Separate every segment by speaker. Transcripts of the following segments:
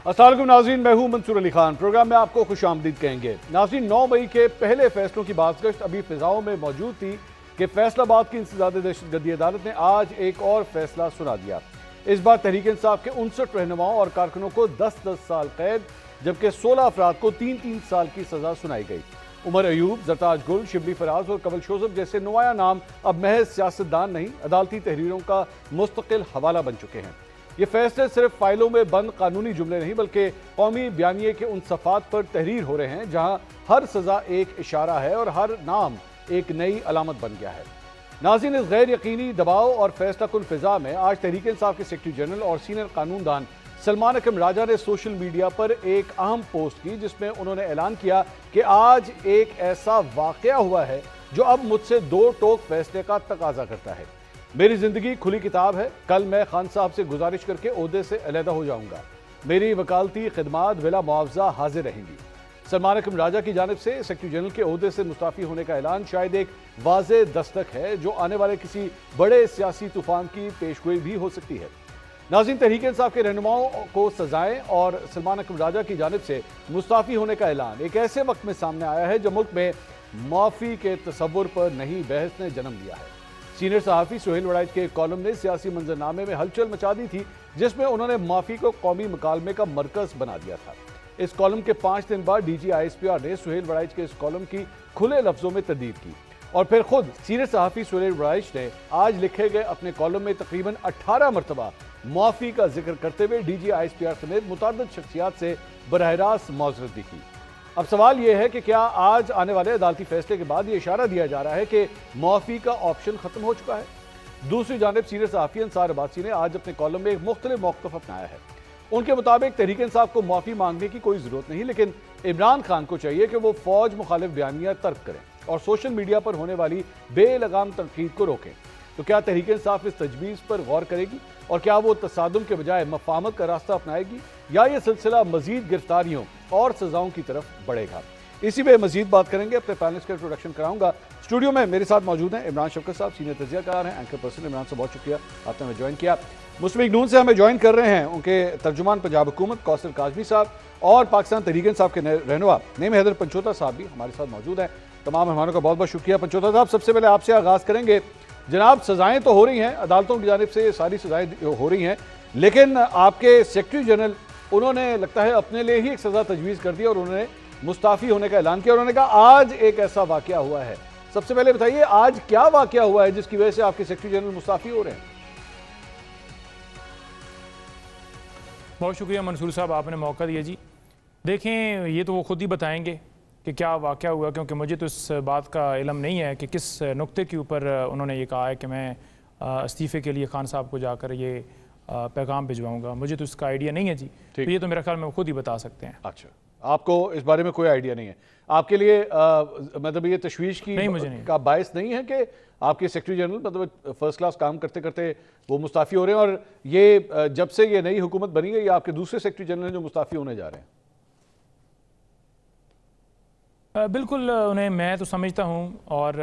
Speaker 1: अस्सलाम वालेकुम नाज़रीन, मैं हूं मंसूर अली खान। प्रोग्राम में आपको खुशामदीद कहेंगे। नाज़रीन, 9 मई के पहले फैसलों की बाज़गश्त अभी फिजाओं में मौजूद थी कि फैसलाबाद की इंसदाद दहशतगर्दी अदालत ने आज एक और फैसला सुना दिया। इस बार तहरीक इंसाफ के 59 रहनुमाओं और कारकुनों को 10-10 साल कैद, जबकि 16 अफराद को 3-3 साल की सजा सुनाई गई। उमर अयूब, जरताज गुल, शिबली फराज और कमल शोजब जैसे नुमाया नाम अब महज सियासतदान नहीं, अदालती तहरीरों का मुस्तकिल हवाला बन चुके हैं। ये फैसले सिर्फ फाइलों में बंद कानूनी जुमले नहीं, बल्कि कौमी बयानिए के उन सफ़ात पर तहरीर हो रहे हैं जहां हर सजा एक इशारा है और हर नाम एक नई अलामत बन गया है। नाज़रीन, इस गैर यकीनी दबाव और फैसला कुन फिजा में आज तहरीक इंसाफ के सेक्रेटरी जनरल और सीनियर कानूनदान सलमान अकरम राजा ने सोशल मीडिया पर एक अहम पोस्ट की, जिसमें उन्होंने ऐलान किया कि आज एक ऐसा वाकया हुआ है जो अब मुझसे दो टोक फैसले का तकाजा करता है। मेरी जिंदगी खुली किताब है। कल मैं खान साहब से गुजारिश करके ओहदे से अलहदा हो जाऊंगा। मेरी वकालती खिदमात बिला मुआवजा हाजिर रहेंगी। सलमान अकरम राजा की जानिब से सेक्रेटरी जनरल के ओहदे से मुस्ताफी होने का ऐलान शायद एक वाज़े दस्तक है जो आने वाले किसी बड़े सियासी तूफान की पेशगोई भी हो सकती है। नाज़रीन, तहरीक इंसाफ के रहनुमाओं को सजाएं और सलमान अकरम राजा की जानिब से मुस्ताफी होने का ऐलान एक ऐसे वक्त में सामने आया है जब मुल्क में माफ़ी के तसव्वुर पर नई बहस ने जन्म लिया है। सीनियर सहाफ़ी सुहेल वड़ाइच के एक कॉलम ने सियासी मंजरनामे में हलचल मचा दी थी, जिसमें उन्होंने माफ़ी को कौमी मुकालमे का मरकज़ बना दिया था। इस कॉलम के 5 दिन बाद DG ISPR ने सुहेल वड़ाइच के इस कॉलम की खुले लफ्जों में तदीद की और फिर खुद सीनियर सहाफ़ी सुहेल वड़ाइच ने आज लिखे गए अपने कॉलम में तकरीबन 18 मरतबा माफ़ी का जिक्र करते हुए DG ISPR समेत मुतअद्दिद शख्सियात से बराह रास्त माज़रत भी की। अब सवाल यह है कि क्या आज आने वाले अदालती फैसले के बाद ये इशारा दिया जा रहा है कि मुआफ़ी का ऑप्शन खत्म हो चुका है? दूसरी जानिब सीनियर सहाफ़ी अंसार अब्बासी ने आज अपने कॉलम में एक मुख्तलिफ मौक़िफ़ अपनाया है। उनके मुताबिक तहरीक इंसाफ को मुआफ़ी मांगने की कोई ज़रूरत नहीं, लेकिन इमरान खान को चाहिए कि वो फ़ौज मुखालिफ बयानियाँ तर्क करें और सोशल मीडिया पर होने वाली बेलगाम तनकीद को रोकें। तो क्या तहरीक इंसाफ इस तजवीज़ पर गौर करेगी और क्या वो तसादुम के बजाय मफाहमत का रास्ता अपनाएगी, या ये सिलसिला मजीद गिरफ्तारियों और सजाओं की तरफ बढ़ेगा? इसी पे मजीद बात करेंगे। अपने पैनलिस्ट का इंट्रोडक्शन कराऊंगा। स्टूडियो में मेरे साथ मौजूद हैं इमरान शफकत साहब, सीनियर तजियाकार हैं, एंकर पर्सन। इमरान साहब बहुत शुक्रिया, आपने हमें ज्वाइन किया। मुस्लिम नून से हमें ज्वाइन कर रहे हैं उनके तर्जुमान पंजाब हुकूमत कौसर काजमी साहब और पाकिस्तान तहरीक इंसाफ के रहनुमा नईम हैदर पंचोता साहब भी हमारे साथ मौजूद हैं। तमाम मेहमानों का बहुत बहुत शुक्रिया। पंचोता साहब, सबसे पहले आपसे आगाज़ करेंगे। जनाब, सजाएं तो हो रही हैं, अदालतों की जानिब से ये सारी सजाएं हो रही हैं, लेकिन आपके सेक्रेटरी जनरल उन्होंने लगता है अपने लिए ही एक सज़ा तजवीज़ कर दी और उन्होंने मुस्ताफ़ी होने का ऐलान किया। उन्होंने कहा आज एक ऐसा वाकया हुआ है। सबसे पहले बताइए, आज क्या वाकया हुआ है जिसकी वजह से आपके सेक्रेटरी जनरल मुस्ताफ़ी हो रहे हैं?
Speaker 2: बहुत शुक्रिया मंसूर साहब, आपने मौका दिया जी। देखें, ये तो वो खुद ही बताएंगे कि क्या वाक़या हुआ, क्योंकि मुझे तो इस बात का इल्म नहीं है कि किस नुक्ते के ऊपर उन्होंने ये कहा है कि मैं इस्तीफ़े के लिए खान साहब को जाकर ये पैगाम भिजवाऊंगा। मुझे तो इसका आइडिया नहीं है जी, तो ये तो मेरा ख्याल में वो खुद ही बता सकते हैं।
Speaker 1: अच्छा, आपको इस बारे में कोई आइडिया नहीं है? आपके लिए मतलब ये तशवीश की
Speaker 2: नहीं, मुझे नहीं
Speaker 1: का बायस नहीं है कि आपके सेक्रेटरी जनरल मतलब फर्स्ट क्लास काम करते करते वो मुस्ताफ़ी हो रहे हैं, और ये जब से ये नई हुकूमत बनी है, ये आपके दूसरे सेक्रेटरी जनरल जो मुस्ताफ़ी होने जा रहे हैं?
Speaker 2: बिल्कुल, उन्हें मैं तो समझता हूँ और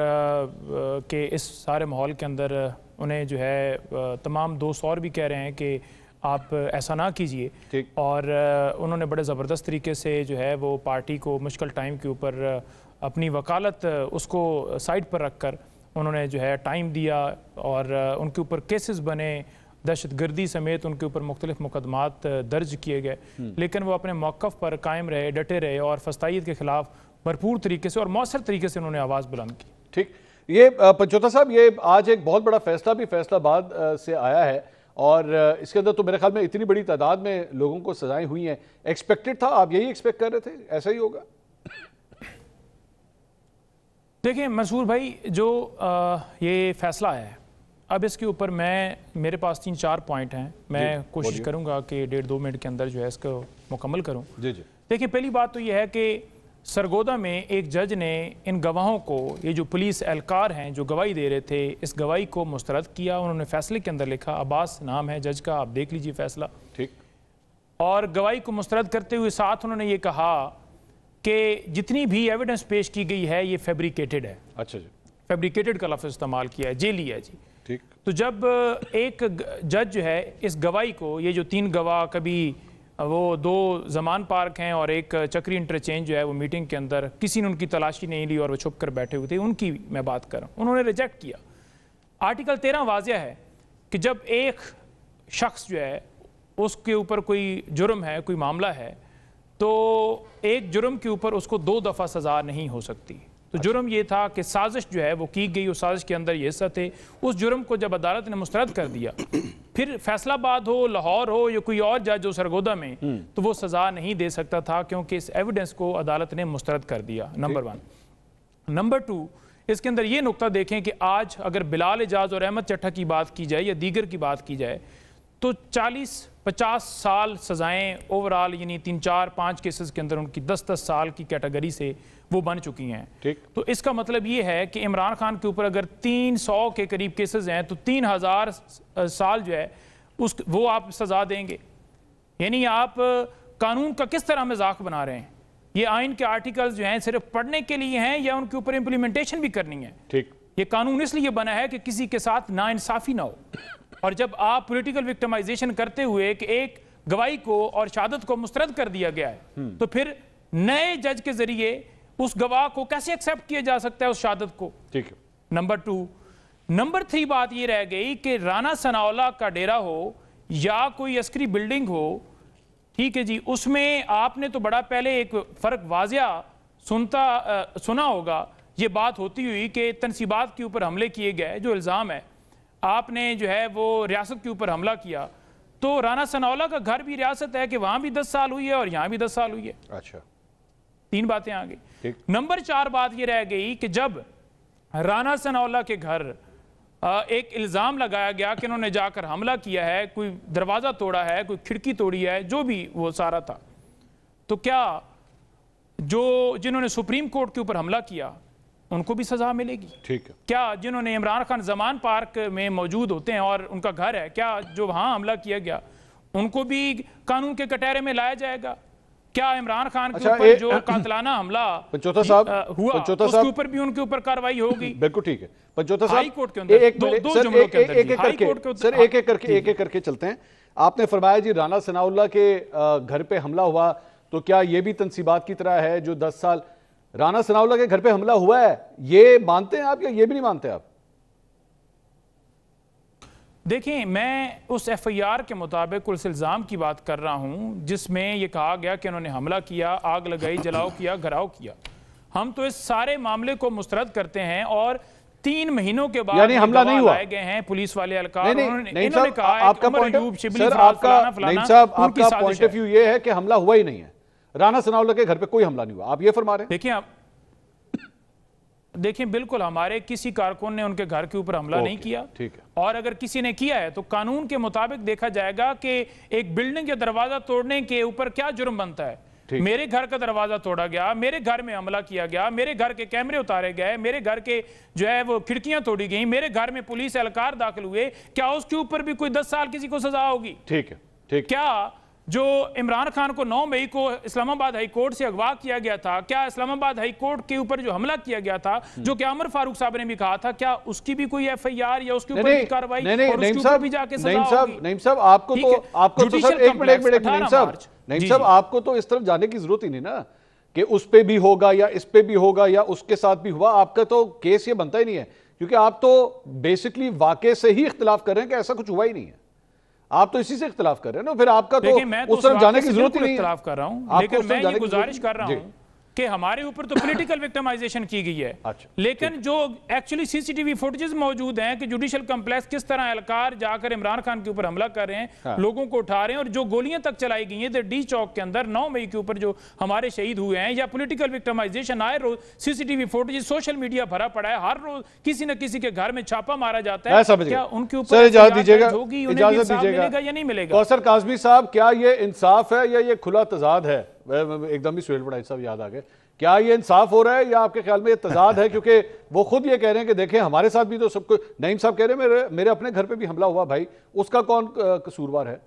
Speaker 2: कि इस सारे माहौल के अंदर उन्हें जो है तमाम दोस्त और भी कह रहे हैं कि आप ऐसा ना कीजिए, और उन्होंने बड़े ज़बरदस्त तरीके से जो है वो पार्टी को मुश्किल टाइम के ऊपर अपनी वकालत उसको साइड पर रख कर उन्होंने जो है टाइम दिया और उनके ऊपर केसेस बने, दहशतगर्दी समेत उनके ऊपर मुख्तलिफ मुकदमात दर्ज किए गए, लेकिन वो अपने मौक़िफ़ पर कायम रहे, डटे रहे और फस्तायत के ख़िलाफ़ भरपूर तरीके से और मौसर तरीके से उन्होंने आवाज़ बुलंद की।
Speaker 1: ठीक, ये पंचोता साहब, ये आज एक बहुत बड़ा फैसला भी फैसलाबाद से आया है और इसके अंदर तो मेरे ख्याल में इतनी बड़ी तादाद में लोगों को सजाएं हुई हैं। एक्सपेक्टेड था? आप यही एक्सपेक्ट कर रहे थे ऐसा ही होगा?
Speaker 2: देखिए मंसूर भाई, जो ये फैसला है, अब इसके ऊपर मेरे पास 3-4 पॉइंट हैं। मैं कोशिश करूंगा कि 1.5-2 मिनट के अंदर जो है इसको मुकम्मल करूं।
Speaker 1: जी जी।
Speaker 2: देखिए, पहली बात तो यह है कि सरगोदा में एक जज ने इन गवाहों को, ये जो पुलिस एहलकार हैं जो गवाही दे रहे थे, इस गवाही को मुस्तरद किया। उन्होंने फैसले के अंदर लिखा, अब्बास नाम है जज का, आप देख लीजिए फैसला।
Speaker 1: ठीक।
Speaker 2: और गवाही को मुस्तरद करते हुए साथ उन्होंने ये कहा कि जितनी भी एविडेंस पेश की गई है ये फैब्रिकेटेड है।
Speaker 1: अच्छा जी।
Speaker 2: फैब्रिकेटेड का लफ्ज़ इस्तेमाल किया है, जेली है जी।
Speaker 1: ठीक।
Speaker 2: तो जब एक जज जो है इस गवाही को, ये जो 3 गवाह कभी वो 2 जमान पार्क हैं और एक चक्री इंटरचेंज जो है वो मीटिंग के अंदर किसी ने उनकी तलाशी नहीं ली और वो छुप कर बैठे हुए थे, उनकी मैं बात कर रहा हूँ। उन्होंने रिजेक्ट किया। आर्टिकल 13 वाज़िया है कि जब एक शख्स जो है उसके ऊपर कोई जुर्म है, कोई मामला है, तो एक जुर्म के ऊपर उसको 2 दफ़ा सज़ा नहीं हो सकती। तो जुर्म ये था कि साजिश जो है वो की गई, उस साजिश के अंदर ये हिस्सा थे। उस जुर्म को जब अदालत ने मुस्तरद कर दिया, फिर फैसलाबाद हो, लाहौर हो या कोई और जज हो सरगोदा में, तो वो सज़ा नहीं दे सकता था क्योंकि इस एविडेंस को अदालत ने मुस्तरद कर दिया। नंबर 1। नंबर 2, इसके अंदर ये नुक्ता देखें कि आज अगर बिलाल एजाज और अहमद चट्टा की बात की जाए या दीगर की बात की जाए तो 40-50 साल सजाएं ओवरऑल, यानी 3-4-5 केसेस के अंदर उनकी 10-10 साल की कैटेगरी से वो बन चुकी हैं। ठीक। तो इसका मतलब ये है कि इमरान खान के ऊपर अगर 300 के करीब केसेस हैं तो 3000 साल जो है वो आप सजा देंगे। यानी आप कानून का किस तरह मजाक बना रहे हैं? ये आइन के आर्टिकल्स जो हैं सिर्फ पढ़ने के लिए हैं या उनके ऊपर इंप्लीमेंटेशन भी करनी है? ठीक। ये कानून इसलिए बना है कि किसी के साथ नाइंसाफी ना हो। और जब आप पॉलिटिकल विक्टिमाइजेशन करते हुए कि एक गवाही को और शहादत को मुस्तरद कर दिया गया है, तो फिर नए जज के जरिए उस गवाह को कैसे एक्सेप्ट किया जा सकता है उस शहादत को? ठीक है। नंबर 2। नंबर 3 बात ये रह गई कि राना सनाउल्लाह का डेरा हो या कोई अस्करी बिल्डिंग हो, ठीक है जी, उसमें आपने तो बड़ा पहले एक फर्क वाजिया सुना होगा। ये बात होती हुई कि तनसीबात के ऊपर हमले किए गए, जो इल्ज़ाम है आपने जो है वो रियासत के ऊपर हमला किया, तो राना सनाउल्लाह का घर भी रियासत है कि वहां भी 10 साल हुई है और यहां भी 10 साल हुई है। अच्छा, 3 बातें आ गई। नंबर 4 बात ये रह गई कि जब राना सनाउल्लाह के घर एक इल्ज़ाम लगाया गया कि उन्होंने जाकर हमला किया है, कोई दरवाज़ा तोड़ा है, कोई खिड़की तोड़ी है, जो भी वो सारा था, तो क्या जिन्होंने सुप्रीम कोर्ट के ऊपर हमला किया उनको भी सजा मिलेगी? ठीक है। क्या जिन्होंने इमरान खान जमान पार्क में मौजूद होते हैं और उनका घर है, क्या जो वहां हमला किया गया उनको भी कानून के कटहरे में लाया जाएगा? क्या इमरान खान के ऊपर जो कातलाना हमला
Speaker 1: पंचोता साहब
Speaker 2: हुआ उसके ऊपर भी उनके ऊपर कार्रवाई होगी?
Speaker 1: बिल्कुल ठीक है। पंचोता साहब,
Speaker 2: हाई कोर्ट के अंदर दो जुमलों के अंदर
Speaker 1: एक एक करके चलते हैं। आपने फरमाया जी राना सनाउल्लाह के घर पे हमला हुआ, तो क्या ये भी तनसीबात की तरह है जो 10 साल राना सनाउल्लाह के घर पे हमला हुआ है, ये मानते हैं आप या ये भी नहीं मानते आप?
Speaker 2: देखिए, मैं उस एफआईआर के मुताबिक उस इल्ज़ाम की बात कर रहा हूं जिसमें यह कहा गया कि उन्होंने हमला किया, आग लगाई, जलाओ किया, घराव किया। हम तो इस सारे मामले को मुस्तरद करते हैं और 3 महीनों के बाद
Speaker 1: यानी हमला नहीं हुआ,
Speaker 2: लाए गए हैं पुलिस वाले एहलकार।
Speaker 1: इन्होंने कहा आपका पॉइंट ऑफ व्यू ये है कि हमला हुआ ही नहीं है, राना सनाउल्लाह के घर पे कोई हमला नहीं हुआ, आप ये फरमा रहे हैं?
Speaker 2: देखिए बिल्कुल, हमारे किसी कारकुन ने उनके घर के ऊपर हमला नहीं किया। ठीक है। और अगर किसी ने किया है तो कानून के मुताबिक देखा जाएगा कि एक बिल्डिंग या दरवाजा तोड़ने के ऊपर क्या जुर्म बनता है। मेरे घर का दरवाजा तोड़ा गया, मेरे घर में हमला किया गया, मेरे घर के कैमरे उतारे गए, मेरे घर के जो है वो खिड़कियां तोड़ी गई, मेरे घर में पुलिस एहलकार दाखिल हुए, क्या उसके ऊपर भी कोई 10 साल किसी को सजा होगी? ठीक है। ठीक। क्या जो इमरान खान को 9 मई को इस्लामाबाद हाई कोर्ट से अगवा किया गया था, क्या इस्लामाबाद हाई कोर्ट के ऊपर जो हमला किया गया था, जो कि अमर फारूक साहब ने भी कहा था, क्या उसकी भी कोई एफआईआर या उसके ऊपर भी कार्रवाई और उसके ऊपर भी जाके सजा होगी?
Speaker 1: नईम साहब, आपको तो सर एक मिनट नईम साहब, आपको तो इस तरफ जाने की जरूरत ही नहीं ना कि उस पे भी होगा या इस पे भी होगा या उसके साथ भी हुआ। आपका तो केस ये बनता ही नहीं है, क्योंकि आप तो बेसिकली वाकई से ही इख्तिलाफ कर रहे हैं कि ऐसा कुछ हुआ ही नहीं है। आप तो इसी से इख्तिलाफ कर रहे हैं ना, फिर आपका तो उस तरफ जाने की जरूरत ही नहीं है।
Speaker 2: इख्तिलाफ कर रहा हूं, लेकिन मैं ये गुजारिश कर रहा हूं कि हमारे ऊपर तो पॉलिटिकल विक्टिमाइजेशन की गई है। अच्छा, लेकिन जो एक्चुअली सीसीटीवी फुटेजेस मौजूद हैं कि जुडिशियल कॉम्प्लेक्स किस तरह एहलकार जाकर इमरान खान के ऊपर हमला कर रहे हैं, हाँ, लोगों को उठा रहे हैं, और जो गोलियां तक चलाई गई हैं डी चौक के अंदर 9 मई के ऊपर जो हमारे शहीद हुए हैं, या पॉलिटिकल विक्टिमाइजेशन आए रोज सीसीटीवी फुटेज सोशल मीडिया भरा पड़ा है, हर रोज किसी न किसी के घर में छापा मारा जाता है। क्या उनके ऊपर
Speaker 1: इजाजत दीजिएगा
Speaker 2: या नहीं मिलेगा?
Speaker 1: कौसर काज़मी साहब, क्या ये इंसाफ है या ये खुला तजाद है? एकदम ही सुहेल बड़ाई साहब याद आ गए। क्या ये इंसाफ हो रहा है या आपके ख्याल में ये तजाद है? क्योंकि वो खुद ये कह रहे हैं कि देखें हमारे साथ भी तो सब कुछ, नईम साहब कह रहे हैं मेरे अपने घर पे भी हमला हुआ, भाई उसका कौन कसूरवार है?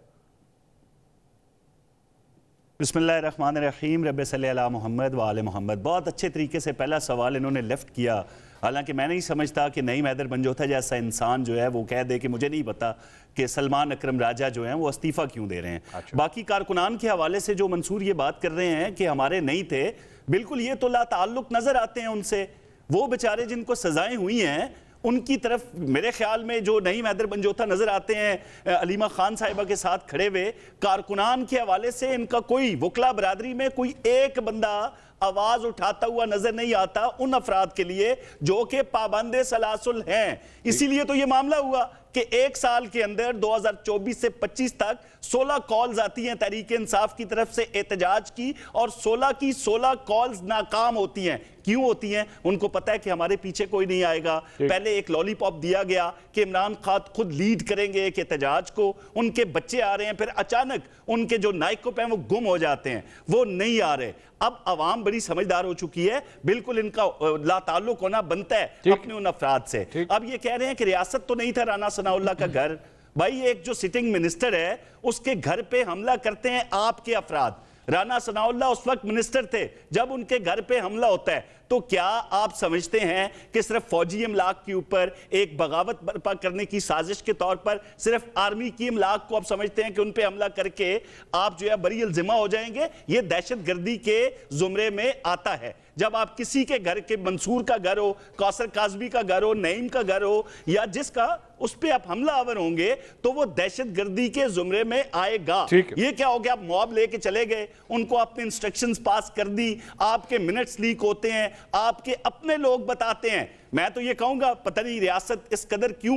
Speaker 3: बिस्मिल्लाहिर्रहमानिर्रहीम, रब्बि सल्ली अला मुहम्मद व आले मुहम्मद। बहुत अच्छे तरीके से पहला सवाल इन्होंने लेफ्ट किया हालांकि मैं नहीं समझता कि नईम हैदर मंजोथा जैसा इंसान जो है वो कह दे कि मुझे नहीं पता कि सलमान अकरम राजा जो हैं वो इस्तीफा क्यों दे रहे हैं।
Speaker 1: अच्छा।
Speaker 3: बाकी कारकुनान के हवाले से जो मंसूर ये बात कर रहे हैं कि हमारे नहीं थे, बिल्कुल ये तो लाताल्लुक नजर आते हैं उनसे। वो बेचारे जिनको सजाएं हुई हैं उनकी तरफ मेरे ख्याल में जो नईम हैदर मंजोथा नजर आते हैं अलीमा खान साहिबा के साथ खड़े हुए, कारकुनान के हवाले से इनका कोई वकला बरादरी में कोई एक बंदा आवाज उठाता हुआ नजर नहीं आता उन अफराद के लिए जो कि पाबंदे सलासुल हैं। इसीलिए तो ये मामला हुआ कि एक साल के अंदर 2024 से 25 तक 16 कॉल्स आती हैं तहरीक इंसाफ की तरफ से एहतजाज की, और 16 की 16 कॉल्स नाकाम होती हैं। क्यों होती हैं? उनको पता है कि हमारे पीछे कोई नहीं आएगा। पहले एक लॉलीपॉप दिया गया कि इमरान खान खुद लीड करेंगे एक एहतजाज को, उनके बच्चे आ रहे हैं, फिर अचानक उनके जो नायक हैं वो गुम हो जाते हैं, वो नहीं आ रहे। अब अवाम बड़ी समझदार हो चुकी है, बिल्कुल इनका लाताल्लुक होना बनता है अपने उन अफराद से। अब ये कह रहे हैं कि रियासत तो नहीं था राना सनाउल्लाह का घर। भाई एक जो सिटिंग मिनिस्टर है उसके घर पे हमला करते हैं आपके अफराद। राना सनाउल्लाह उस वक्त मिनिस्टर थे जब उनके घर पे हमला होता है। तो क्या आप समझते हैं कि सिर्फ फौजी इमलाक के ऊपर एक बगावत बर्पा करने की साजिश के तौर पर सिर्फ आर्मी की इमलाक को आप समझते हैं कि उन पे हमला करके आप जो है बरी अल्जिमा हो जाएंगे? ये दहशतगर्दी के जुमरे में आता है। जब आप किसी के घर के, मंसूर का घर हो, कौसर काजमी का घर हो, नईम का घर हो, या जिसका, उस पे आप हमलावर होंगे तो वो दहशतगर्दी के जुमरे में आएगा। ये क्या हो गया? आप मॉब लेके चले गए, उनको आपने इंस्ट्रक्शंस पास कर दी, आपके मिनट्स लीक होते हैं, आपके अपने लोग बताते हैं। मैं तो ये कहूंगा पता नहीं रियासत इस कदर क्यों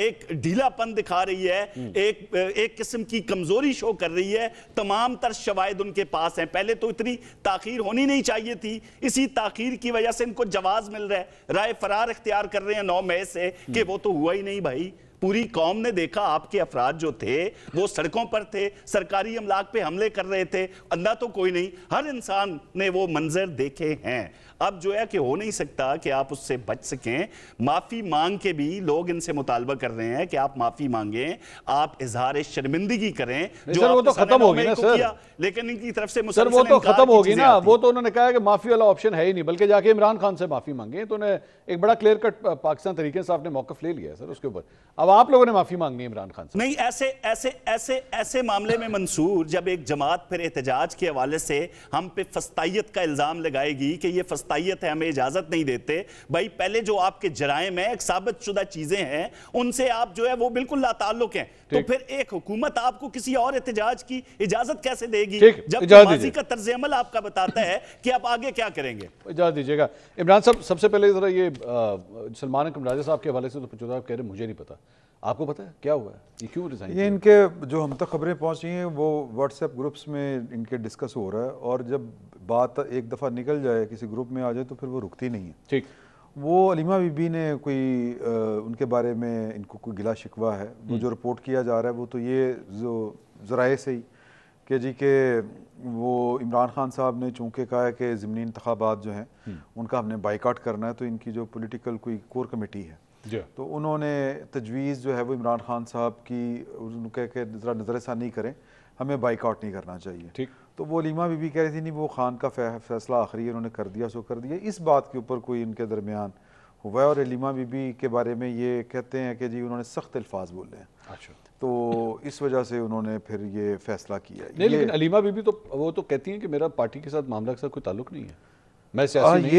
Speaker 3: एक ढीलापन दिखा रही है, एक किस्म की कमजोरी शो कर रही है। तमाम तर शवाहिद उनके पास हैं। पहले तो इतनी ताखीर होनी नहीं चाहिए थी, इसी ताखीर की वजह से इनको जवाज मिल रहा है। राय फरार इख्तियार कर रहे हैं 9 मई से कि वो तो हुआ ही नहीं। भाई पूरी कौम ने देखा आपके अफराद जो थे वो सड़कों पर थे, सरकारी अमलाक पे हमले कर रहे थे, अंधा तो कोई नहीं, हर इंसान ने वो मंजर देखे हैं। अब जो है कि हो नहीं सकता कि आप उससे बच सकें। माफी मांग के भी लोग इनसे मुतालबा कर रहे हैं कि आप माफी मांगें, आप इजहार शर्मिंदगी करें।
Speaker 1: जो वो तो खत्म होगी ना सर,
Speaker 3: लेकिन इनकी तरफ से
Speaker 1: सर वो तो खत्म होगी ना। वो तो उन्होंने कहा कि माफी वाला ऑप्शन है ही नहीं, बल्कि जाके इमरान खान से माफी मांगे। तो उन्हें एक बड़ा क्लियर कट पाकिस्तान तरीके से आपने मौकफ ले लिया है सर उसके ऊपर। अब आप लोगों ने माफी मांगनी है इमरान खान से।
Speaker 3: नहीं, ऐसे मामले में मंसूर, जब एक जमात फिर एहतजाज के हवाले से हम पे फस्तायत का इल्जाम लगाएगी कि ये फस्तायत है, हमें इजाजत नहीं देते, भाई पहले जो आपके जराइम है, साबित शुदा चीजें हैं, उनसे आप जो है वो बिल्कुल लाताल्लुक हैं। तो फिर एक हुकूमत आपको किसी और एहतजाज की इजाजत कैसे देगी जब माजी का तर्ज अमल आपका बताता है कि आप आगे क्या करेंगे?
Speaker 1: इजाजत दीजिएगा। इमरान साहब, सबसे पहले जरा ये सलमान अकरम राजा साहब के हवाले से तो पंचोदा कह रहे मुझे नहीं पता, आपको पता है क्या हुआ है? ये क्यों रिजाइन?
Speaker 4: ये इनके जो हम तक खबरें पहुंची हैं वो व्हाट्सएप ग्रुप्स में इनके डिस्कस हो रहा है, और जब बात एक दफ़ा निकल जाए, किसी ग्रुप में आ जाए, तो फिर वो रुकती नहीं है।
Speaker 1: ठीक,
Speaker 4: वो अलीमा बीबी ने कोई उनके बारे में इनको कोई गिला शिकवा है, वो जो रिपोर्ट किया जा रहा है वो तो ये जो ज़राए से ही कि जी के वो इमरान खान साहब ने चूँकि कहा है कि ज़िमनी इंतखाबात जो हैं उनका हमने बाइकाट करना है, तो इनकी जो पॉलिटिकल कोई कोर कमेटी है तो उन्होंने तजवीज़ जो है वो इमरान खान साहब की उनके कह के ज़रा नज़रसानी करें, हमें बाइकाट नहीं करना चाहिए।
Speaker 1: ठीक,
Speaker 4: तो वो अलीमा बीबी कह रही थी नहीं वो खान का फैसला आखिरी है, उन्होंने कर दिया सो कर दिया। इस बात के ऊपर कोई इनके दरमियान हुआ है, और अलीमा बीबी के बारे में ये कहते हैं कि जी उन्होंने सख्त अल्फाज बोले हैं।
Speaker 1: अच्छा, तो
Speaker 4: इस वजह से उन्होंने फिर ये फैसला किया।
Speaker 1: नहीं, लेकिन अलीमा बीबी तो वो तो कहती हैं कि मेरा पार्टी के साथ मामला के साथ कोई ताल्लुक नहीं है, मैं सियासी नहीं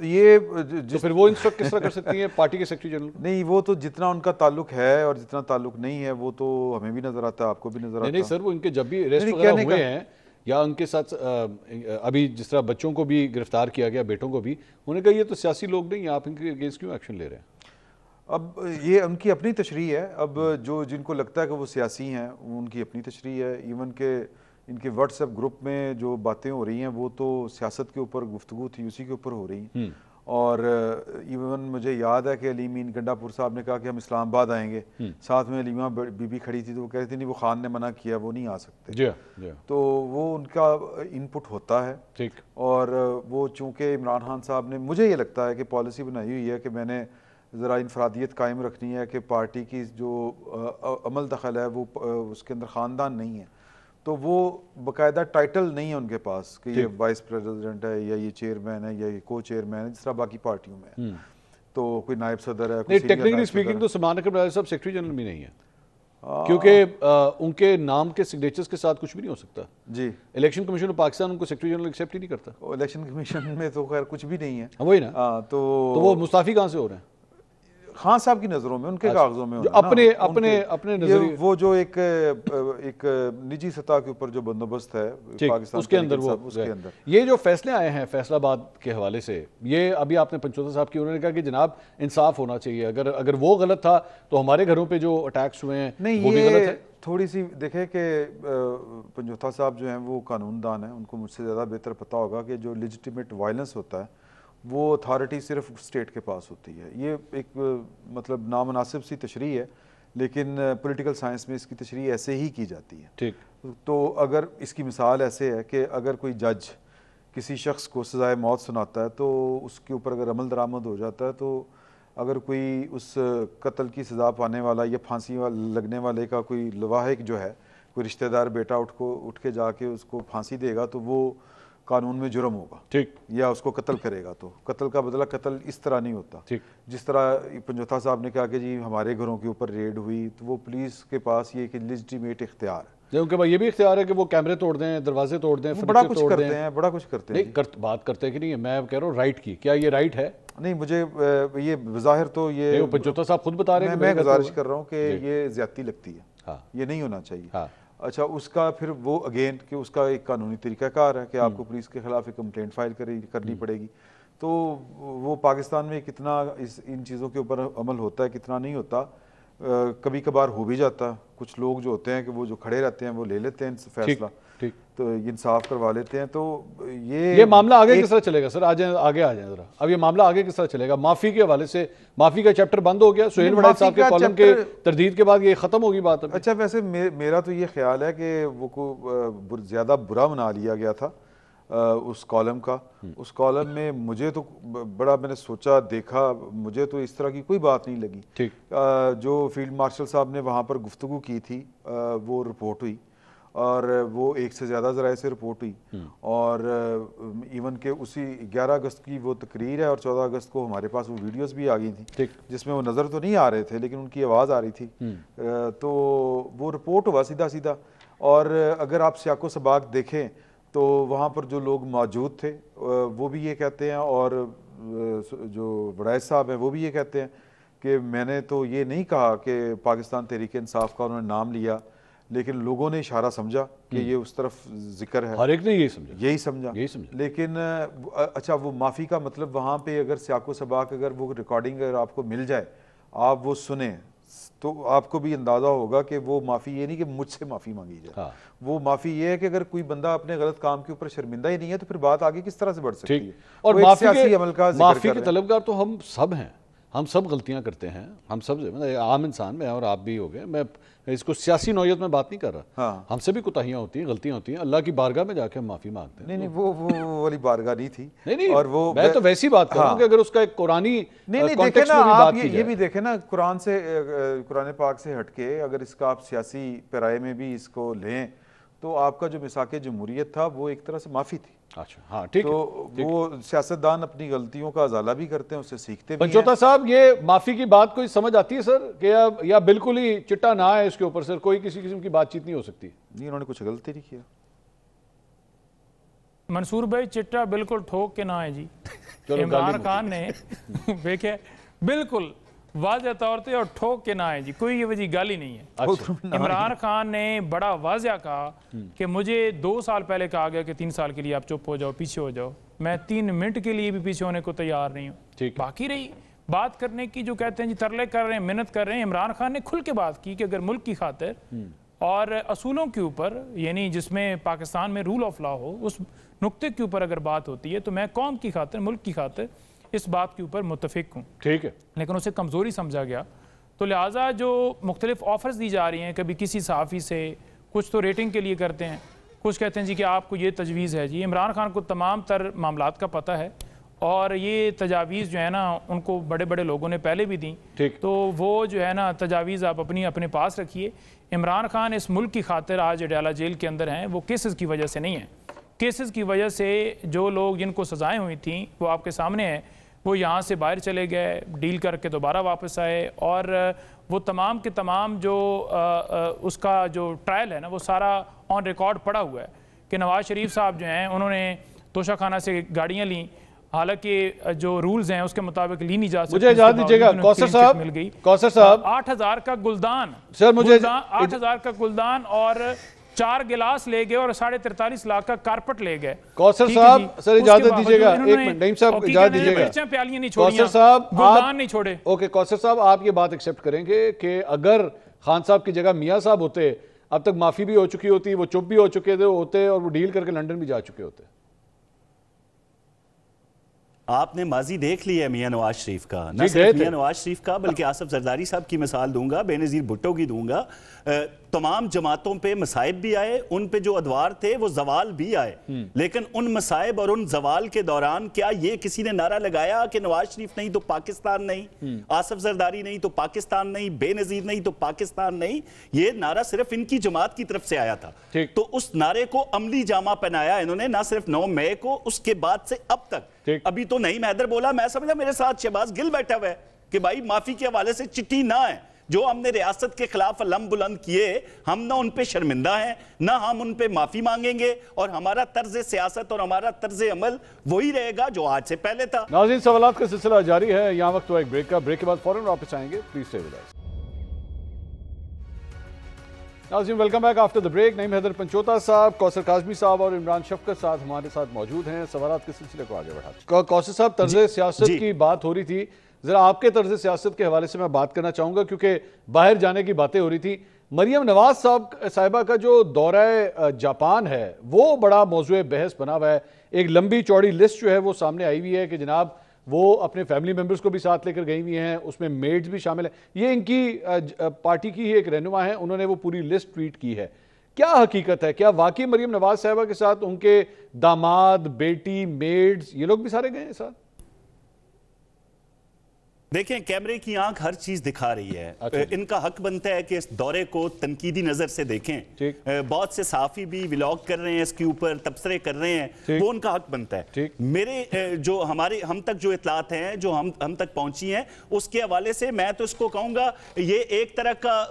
Speaker 4: ये
Speaker 1: तो फिर वो इंस्ट्रक्ट किस तरह कर सकती हैं पार्टी के सेक्रेटरी जनरल?
Speaker 4: नहीं, वो तो जितना उनका ताल्लुक है और जितना ताल्लुक नहीं है वो तो हमें भी नजर आता है, आपको भी नजर आता है।
Speaker 1: नहीं सर, वो इनके जब भी अरेस्ट वगैरह हुए हैं या उनके साथ अभी जिस तरह बच्चों को भी गिरफ्तार किया गया, बेटों को भी, उन्होंने कहा ये तो सियासी लोग नहीं, आप इनके अगेंस्ट क्यों एक्शन ले रहे हैं?
Speaker 4: अब ये उनकी अपनी तशरीह है। अब जो जिनको लगता है कि वो सियासी हैं उनकी अपनी तशरीह है। इवन के इनके व्हाट्सएप ग्रुप में जो बातें हो रही हैं वो तो सियासत के ऊपर गुफ्तगू थी, उसी के ऊपर हो रही हैं। और इवन मुझे याद है कि अलीमीन गंडापुर साहब ने कहा कि हम इस्लामाबाद आएंगे, साथ में अलीमा बीबी खड़ी थी तो वो कह रही थी नहीं वो खान ने मना किया, वो नहीं आ सकते।
Speaker 1: जी।
Speaker 4: तो वो उनका इनपुट होता है।
Speaker 1: ठीक,
Speaker 4: और वो चूँकि इमरान खान साहब ने, मुझे ये लगता है कि पॉलिसी बनाई हुई है कि मैंने ज़रा इनफरादियत कायम रखनी है कि पार्टी की जो अमल दखल है वो उसके अंदर ख़ानदान नहीं है, तो वो बाकायदा टाइटल नहीं है उनके पास कि ये वाइस प्रेसिडेंट है या ये चेयरमैन है या ये को चेयरमैन है जिस तरह बाकी पार्टियों में है। तो कोई नायब सदर है,
Speaker 1: नहीं, टेक्निकली स्पीकिंग तो सलमान अकबर बरादरी साहब सेक्रेटरी जनरल भी नहीं है, क्योंकि उनके नाम के सिग्नेचर्स के साथ कुछ भी नहीं हो सकता
Speaker 4: जी।
Speaker 1: इलेक्शन कमीशन ऑफ पाकिस्तान उनको सेक्रेटरी जनरल एक्सेप्ट ही नहीं करता।
Speaker 4: इलेक्शन कमीशन में तो खैर कुछ भी नहीं है,
Speaker 1: वही ना।
Speaker 4: तो
Speaker 1: वो मुस्ताफी कहाँ से हो रहे हैं?
Speaker 4: खान साहब की नजरों में, उनके कागजों में
Speaker 1: अपने नजरिए,
Speaker 4: वो जो एक निजी सतह के ऊपर जो बंदोबस्त है पाकिस्तान
Speaker 1: उसके अंदर, वो
Speaker 4: उसके अंदर
Speaker 1: ये जो फैसले आए हैं फैसलाबाद के हवाले से, ये अभी आपने पंचोता साहब की, उन्होंने कहा कि जनाब इंसाफ होना चाहिए, अगर वो गलत था तो हमारे घरों पे जो अटैक्स हुए हैं
Speaker 4: नहीं,
Speaker 1: वो भी गलत है।
Speaker 4: थोड़ी सी देखे कि पंचोता साहब जो हैं वो कानूनदान हैं, उनको मुझसे ज़्यादा बेहतर पता होगा कि जो लेजिटिमेट वायलेंस होता है वो अथॉरिटी सिर्फ स्टेट के पास होती है। ये एक मतलब नामुनासिब सी तशरीह है, लेकिन पॉलिटिकल साइंस में इसकी तशरीह ऐसे ही की जाती है।
Speaker 1: ठीक,
Speaker 4: तो अगर इसकी मिसाल ऐसे है कि अगर कोई जज किसी शख्स को सज़ाए मौत सुनाता है तो उसके ऊपर अगर अमल दरामद हो जाता है, तो अगर कोई उस कत्ल की सज़ा पाने वाला या फांसी लगने वाले का कोई लवाहिक जो है, कोई रिश्तेदार बेटा उठ के जाके उसको फांसी देगा तो वो कानून में जुर्म होगा। ठीक, या उसको कत्ल करेगा तो कत्ल का बदला कत्ल इस तरह नहीं होता। ठीक, जिस तरह पंचोता साहब ने कहा कि जी हमारे घरों के ऊपर रेड हुई, तो वो पुलिस के पास ये एक लेजिटिमेट इख्तियार है।
Speaker 1: उनके पास ये भी इख्तियार है कि वो कैमरे तोड़ दें, दरवाजे तोड़ दें,
Speaker 4: बड़ा कुछ करते हैं, बड़ा कुछ करते हैं।
Speaker 1: नहीं, बात करते हैं कि नहीं, मैं कह रहा हूँ राइट की, क्या ये राइट है?
Speaker 4: नहीं, मुझे ये ज़ाहिर तो ये
Speaker 1: पंचोता साहब खुद बता रहे हैं,
Speaker 4: मैं गुजारिश कर रहा हूँ कि ये ज्यादती लगती है। हाँ, ये नहीं होना चाहिए। अच्छा, उसका फिर वो अगेन कि उसका एक कानूनी तरीकाकार है कि आपको पुलिस के खिलाफ एक कंप्लेंट फाइल करनी पड़ेगी। तो वो पाकिस्तान में कितना इन चीज़ों के ऊपर अमल होता है, कितना नहीं होता, कभी कभार हो भी जाता। कुछ लोग जो होते हैं कि वो जो खड़े रहते हैं वो ले लेते हैं फैसला, ठीक, तो इंसाफ करवा लेते हैं। तो ये
Speaker 1: मामला आगे किस तरह चलेगा सर? आगे आ जाए जरा। अब ये मामला आगे किस तरह चलेगा? माफी के हवाले से, माफी का चैप्टर बंद हो गया, सुहेल वड़ैच साहब के कॉलम के तरदीद के बाद ये खत्म होगी बात।
Speaker 4: अच्छा, वैसे मेरा तो ये ख्याल है कि वो को ज्यादा बुरा बना लिया गया था उस कॉलम का। उस कॉलम में मुझे तो बड़ा, मैंने सोचा देखा, मुझे तो इस तरह की कोई बात नहीं लगी। ठीक, जो फील्ड मार्शल साहब ने वहाँ पर गुफ्तगू की थी वो रिपोर्ट हुई, और वो एक से ज़्यादा ज़राए से रिपोर्ट हुई, और इवन के उसी 11 अगस्त की वो तकरीर है और 14 अगस्त को हमारे पास वो वीडियोस भी आ गई थी, जिसमें वो नज़र तो नहीं आ रहे थे लेकिन उनकी आवाज़ आ रही थी। तो वो रिपोर्ट हुआ सीधा सीधा, और अगर आप सियाको सबाक देखें तो वहाँ पर जो लोग मौजूद थे वो भी ये कहते हैं, और जो वड़ैच साहब हैं वो भी ये कहते हैं कि मैंने तो ये नहीं कहा कि पाकिस्तान तहरीक इंसाफ का उन्होंने नाम लिया, लेकिन लोगों ने इशारा समझा कि ये उस तरफ जिक्र है,
Speaker 1: हर एक ने यही समझा।
Speaker 4: लेकिन अच्छा, वो माफ़ी का मतलब वहाँ पे अगर सियाको सबाक अगर वो रिकॉर्डिंग अगर आपको मिल जाए, आप वो सुने, तो आपको भी अंदाजा होगा कि वो माफ़ी ये नहीं कि मुझसे माफ़ी मांगी जाए। हाँ। वो माफ़ी ये है कि अगर कोई बंदा अपने गलत काम के ऊपर शर्मिंदा ही नहीं है तो फिर बात आगे किस तरह से बढ़ सकती है।
Speaker 1: और माफ़ी के तलबगार तो हम सब हैं, हम सब गलतियां करते हैं, हम सब, मतलब आम इंसान में, और आप भी हो गए, मैं इसको सियासी नौयत में बात नहीं कर रहा। हाँ। हमसे भी कोताहियां होती हैं, गलतियां होती हैं, अल्लाह की बारगाह में जाके हम माफ़ी मांगते हैं।
Speaker 4: नहीं, वो वाली बारगाह नहीं थी।
Speaker 1: नहीं, और वो मैं तो वैसी बात कर रहा हूं कि अगर उसका एक कुरानी कॉन्टेक्स्ट में भी बात की जाए।
Speaker 4: ये भी देखें ना, कुरान पाक से हटके अगर इसका आप सियासी पैराए में भी इसको लें तो आपका जो मिसाके जमहूरियत था वो एक तरह से माफ़ी थी।
Speaker 1: अच्छा, हाँ, ठीक है।
Speaker 4: तो वो सियासतदान अपनी गलतियों का अजाला भी करते हैं, उससे सीखते भी हैं।
Speaker 1: पंचोता साहब, ये माफ़ी की बात कोई समझ आती है सर कि या बिल्कुल ही चिट्टा ना है इसके ऊपर सर, कोई किसी किस्म की बातचीत नहीं हो सकती?
Speaker 4: नहीं, उन्होंने कुछ गलती नहीं किया।
Speaker 2: मंसूर भाई, चिट्टा बिल्कुल ठोक के ना है जी। इमरान खान ने देखे बिल्कुल वाज़ह तौर पर और ठोक के ना है जी, कोई ये वजह गल ही नहीं है। अच्छा। इमरान खान ने बड़ा वाज़ह कहा कि मुझे 2 साल पहले कहा गया कि 3 साल के लिए आप चुप हो जाओ, पीछे हो जाओ, मैं 3 मिनट के लिए भी पीछे होने को तैयार नहीं हूँ। बाकी रही बात करने की, जो कहते हैं जी तरले कर रहे हैं, मेहनत कर रहे हैं, इमरान खान ने खुल के बात की कि अगर मुल्क की खातिर और असूलों के ऊपर, यानी जिसमें पाकिस्तान में रूल ऑफ लॉ हो, उस नुक्ते के ऊपर अगर बात होती है तो मैं कौम की खातिर, मुल्क की खातिर इस बात के ऊपर मुत्तफिक हूँ। ठीक है, लेकिन उसे कमज़ोरी समझा गया, तो लिहाजा जो मुख्तलिफ ऑफर्स दी जा रही हैं, कभी किसी सहाफ़ी से, कुछ तो रेटिंग के लिए करते हैं, कुछ कहते हैं जी कि आपको ये तजवीज़ है जी। इमरान खान को तमाम तर मामलात का पता है, और ये तजावीज़ जो है ना उनको बड़े बड़े लोगों ने पहले भी दी, तो वो जो है ना तजावीज़ आप अपने पास रखिए। इमरान खान इस मुल्क की खातिर आज अडयाला जेल के अंदर हैं, वो केसेस की वजह से नहीं है। केसेस की वजह से जो लोग जिनको सज़ाएँ हुई थी वो आपके सामने है। वो यहाँ से बाहर चले गए, डील करके दोबारा वापस आए, और वो तमाम के तमाम जो उसका जो ट्रायल है ना, वो सारा ऑन रिकॉर्ड पड़ा हुआ है कि नवाज शरीफ साहब जो हैं उन्होंने तोशाखाना से गाड़ियाँ लीं, हालांकि जो रूल्स हैं उसके मुताबिक ली नहीं जा सकती।
Speaker 1: मुझे इजाजत दीजिएगा कौसर साहब,
Speaker 2: मिल गई
Speaker 1: कौसर साहब
Speaker 2: 8,000 का गुलदान,
Speaker 1: सर मुझे
Speaker 2: 8,000 का गुलदान और 4 गिलास ले गए और 43.5 लाख का कारपेट ले गए।
Speaker 1: कौसर साहब सर इजाजत दीजिएगा, एक मिनट, नईम साहब इजाजत दीजिएगा।
Speaker 2: प्यालियां नहीं छोड़ी,
Speaker 1: कौसर साहब
Speaker 2: गुलदान नहीं छोड़े।
Speaker 1: ओके कौसर साहब, आप ये बात एक्सेप्ट करेंगे कि अगर खान साहब की जगह मियां साहब होते, अब तक माफी भी हो चुकी होती, वो चुप भी हो चुके होते और वो डील करके लंदन भी जा चुके होते?
Speaker 3: आपने माजी देख लिया है मियां नवाज शरीफ का, न सिर्फ मियां नवाज शरीफ का बल्कि आसफ जरदारी साहब की मिसाल दूंगा, बेनजीर भुट्टो की दूंगा। तमाम जमातों पे मसाइब भी आए, उन पे जो अदवार थे वो जवाल भी आए, लेकिन उन मसाइब और उन जवाल के दौरान क्या ये किसी ने नारा लगाया कि नवाज शरीफ नहीं तो पाकिस्तान नहीं, आसफ जरदारी नहीं तो पाकिस्तान नहीं, बेनजीर नहीं तो पाकिस्तान नहीं? ये नारा सिर्फ इनकी जमात की तरफ से आया था। तो उस नारे को अमली जामा पहनाया इन्होंने, ना सिर्फ 9 मई को, उसके बाद से अब तक। अभी तो नईम हैदर बोला, मैं समझा मेरे साथ शहबाज गिल बैठा हुआ है कि भाई माफी के हवाले से चिट्ठी ना है, जो हमने रियासत के खिलाफ अलम बुलंद किए, हम ना उन पे शर्मिंदा हैं, ना हम उन पे माफी मांगेंगे, और हमारा तर्ज सियासत और हमारा तर्ज अमल वही रहेगा जो आज से पहले था।
Speaker 1: नाज़रीन, सवालात का सिलसिला जारी है, यहाँ वक्त हुआ एक ब्रेक का, ब्रेक के बाद फौरन वापस आएंगे, प्लीज स्टे विद अस। नाज़रीन, welcome back after the break. Naeem Haider Panchota साहब, कौसर काज़मी साहब और इमरान शफकत साहब हमारे साथ मौजूद हैं। सवालात के सिलसिले को आगे बढ़ाते। कौसर साहब, तर्ज सियासत की बात हो रही थी, जरा आपके तर्ज सियासत के हवाले से मैं बात करना चाहूंगा, क्योंकि बाहर जाने की बातें हो रही थी। मरियम नवाज साहिबा का जो दौरा जापान है वो बड़ा मौजूए बहस बना हुआ है। एक लंबी चौड़ी लिस्ट जो है वो सामने आई हुई है कि जनाब वो अपने फैमिली मेंबर्स को भी साथ लेकर गई हुई हैं, उसमें मेड्स भी शामिल है। ये इनकी पार्टी की ही एक रहनुमा है, उन्होंने वो पूरी लिस्ट ट्वीट की है। क्या हकीकत है, क्या वाकई मरियम नवाज साहिबा के साथ उनके दामाद, बेटी, मेड्स, ये लोग भी सारे गए हैं साथ?
Speaker 3: देखें, कैमरे की आंख हर चीज दिखा रही है। अच्छा। इनका हक बनता है कि इस दौरे को तनकीदी नजर से देखें। बहुत से सहाफी भी व्लॉग कर रहे हैं, इसके ऊपर तबसरे कर रहे हैं, वो उनका हक बनता है। मेरे जो हम तक जो इतलात हैं, जो हम तक पहुंची हैं, उसके हवाले से मैं तो इसको कहूंगा ये एक तरह का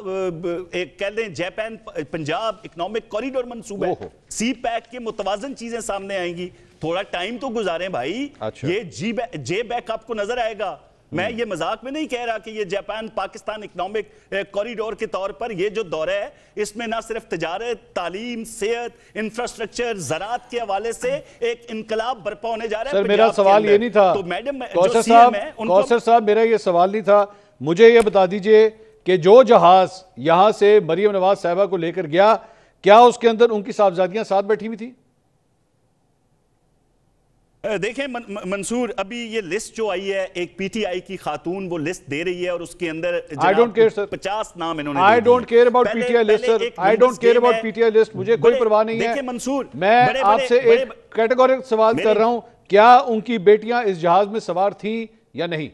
Speaker 3: एक कह लें जापान पंजाब इकोनॉमिक कॉरिडोर मंसूबा है। सी पैक के मुतवाजन चीजें सामने आएंगी, थोड़ा टाइम तो गुजारें भाई। अच्छा। ये जे बैक आपको नजर आएगा। मैं ये मजाक में नहीं कह रहा कि ये जापान पाकिस्तान इकोनॉमिक कॉरिडोर के तौर पर ये जो दौरा है, इसमें ना सिर्फ तिजारत, तालीम, सेहत, इंफ्रास्ट्रक्चर, ज़राअत के हवाले से एक इनकलाब बरपा होने जा रहा है।
Speaker 1: सर, मेरा सवाल ये नहीं था तो मैडम, कौसर साहब, मेरा ये सवाल नहीं था। मुझे ये बता दीजिए कि जो जहाज यहां से मरियम नवाज साहिबा को लेकर गया, क्या उसके अंदर उनकी साहबजादियां साथ बैठी हुई थी?
Speaker 3: देखें मंसूर, अभी ये लिस्ट जो आई है, एक पीटीआई की खातून वो लिस्ट दे रही है और उसके अंदर 50 नाम इन्होंने।
Speaker 1: I don't care about PTI list sir, I don't care about PTI list, मुझे कोई परवाह नहीं है।
Speaker 3: मंसूर,
Speaker 1: मैं आपसे एक कैटेगोरिकल सवाल कर रहा हूं, क्या उनकी बेटियां इस जहाज में सवार थी या नहीं?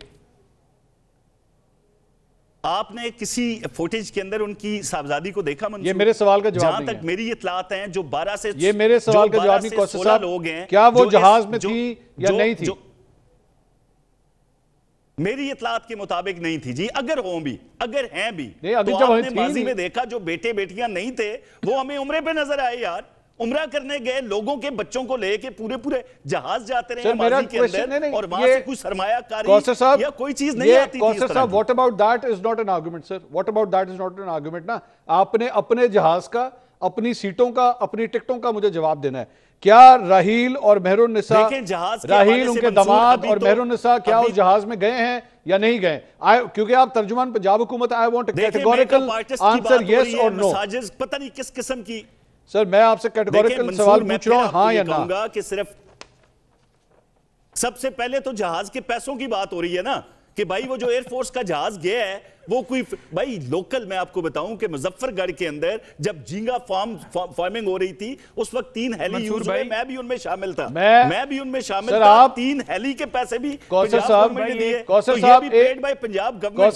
Speaker 3: आपने किसी फुटेज के अंदर उनकी साहबजादी को देखा?
Speaker 1: ये मेरे सवाल का जवाब नहीं है।
Speaker 3: जहां तक मेरी इतलात हैं, जो 12 से
Speaker 1: ये मेरे सवाल का जवाब नहीं। कौसर साहब, लोग हैं, क्या वो जहाज में थी या नहीं थी?
Speaker 3: मेरी इतलात के मुताबिक नहीं थी जी। अगर हो भी, अगर हैं भी,
Speaker 1: तो
Speaker 3: आपने माजी में देखा जो बेटे बेटियां नहीं थे वो हमें उम्रे पे नजर आए यार। उम्रा करने गए लोगों के बच्चों को लेके पूरे जहाज जाते रहे माजी के अंदर, और वहां से कोई सरमायाकारी या कोई चीज नहीं आती थी।
Speaker 1: कौसर साहब, what about that is not an argument sir, what about that is not an argument ना। आपने अपने जहाज का, अपनी सीटों का, अपनी टिकटों का मुझे जवाब देना है। क्या राहील और मेहरुन्निसा, राहील उनके दामाद और मेहरुन्निसा क्या उस जहाज में गए हैं या नहीं गए? क्योंकि आप तर्जुमान पंजाब हुकूमत, I want categorical answer, yes और नो।
Speaker 3: पता नहीं किस किस्म की।
Speaker 1: सर, मैं आपसे कैटेगोरिकल सवाल पूछ रहा हूं, हाँ या ना।
Speaker 3: कि सिर्फ सबसे पहले तो जहाज के पैसों की बात हो रही है ना, कि भाई वो जो एयरफोर्स का जहाज गया है वो कोई भाई लोकल, मैं आपको बताऊं कि मुजफ्फरगढ़ के अंदर जब झींगा फार्मिंग हो रही थी उस वक्त 3 हेली यूज हुए, मैं भी उनमें शामिल था। मैं भी उनमें शामिल था। आप 3 हेली के पैसे भी
Speaker 1: कौसर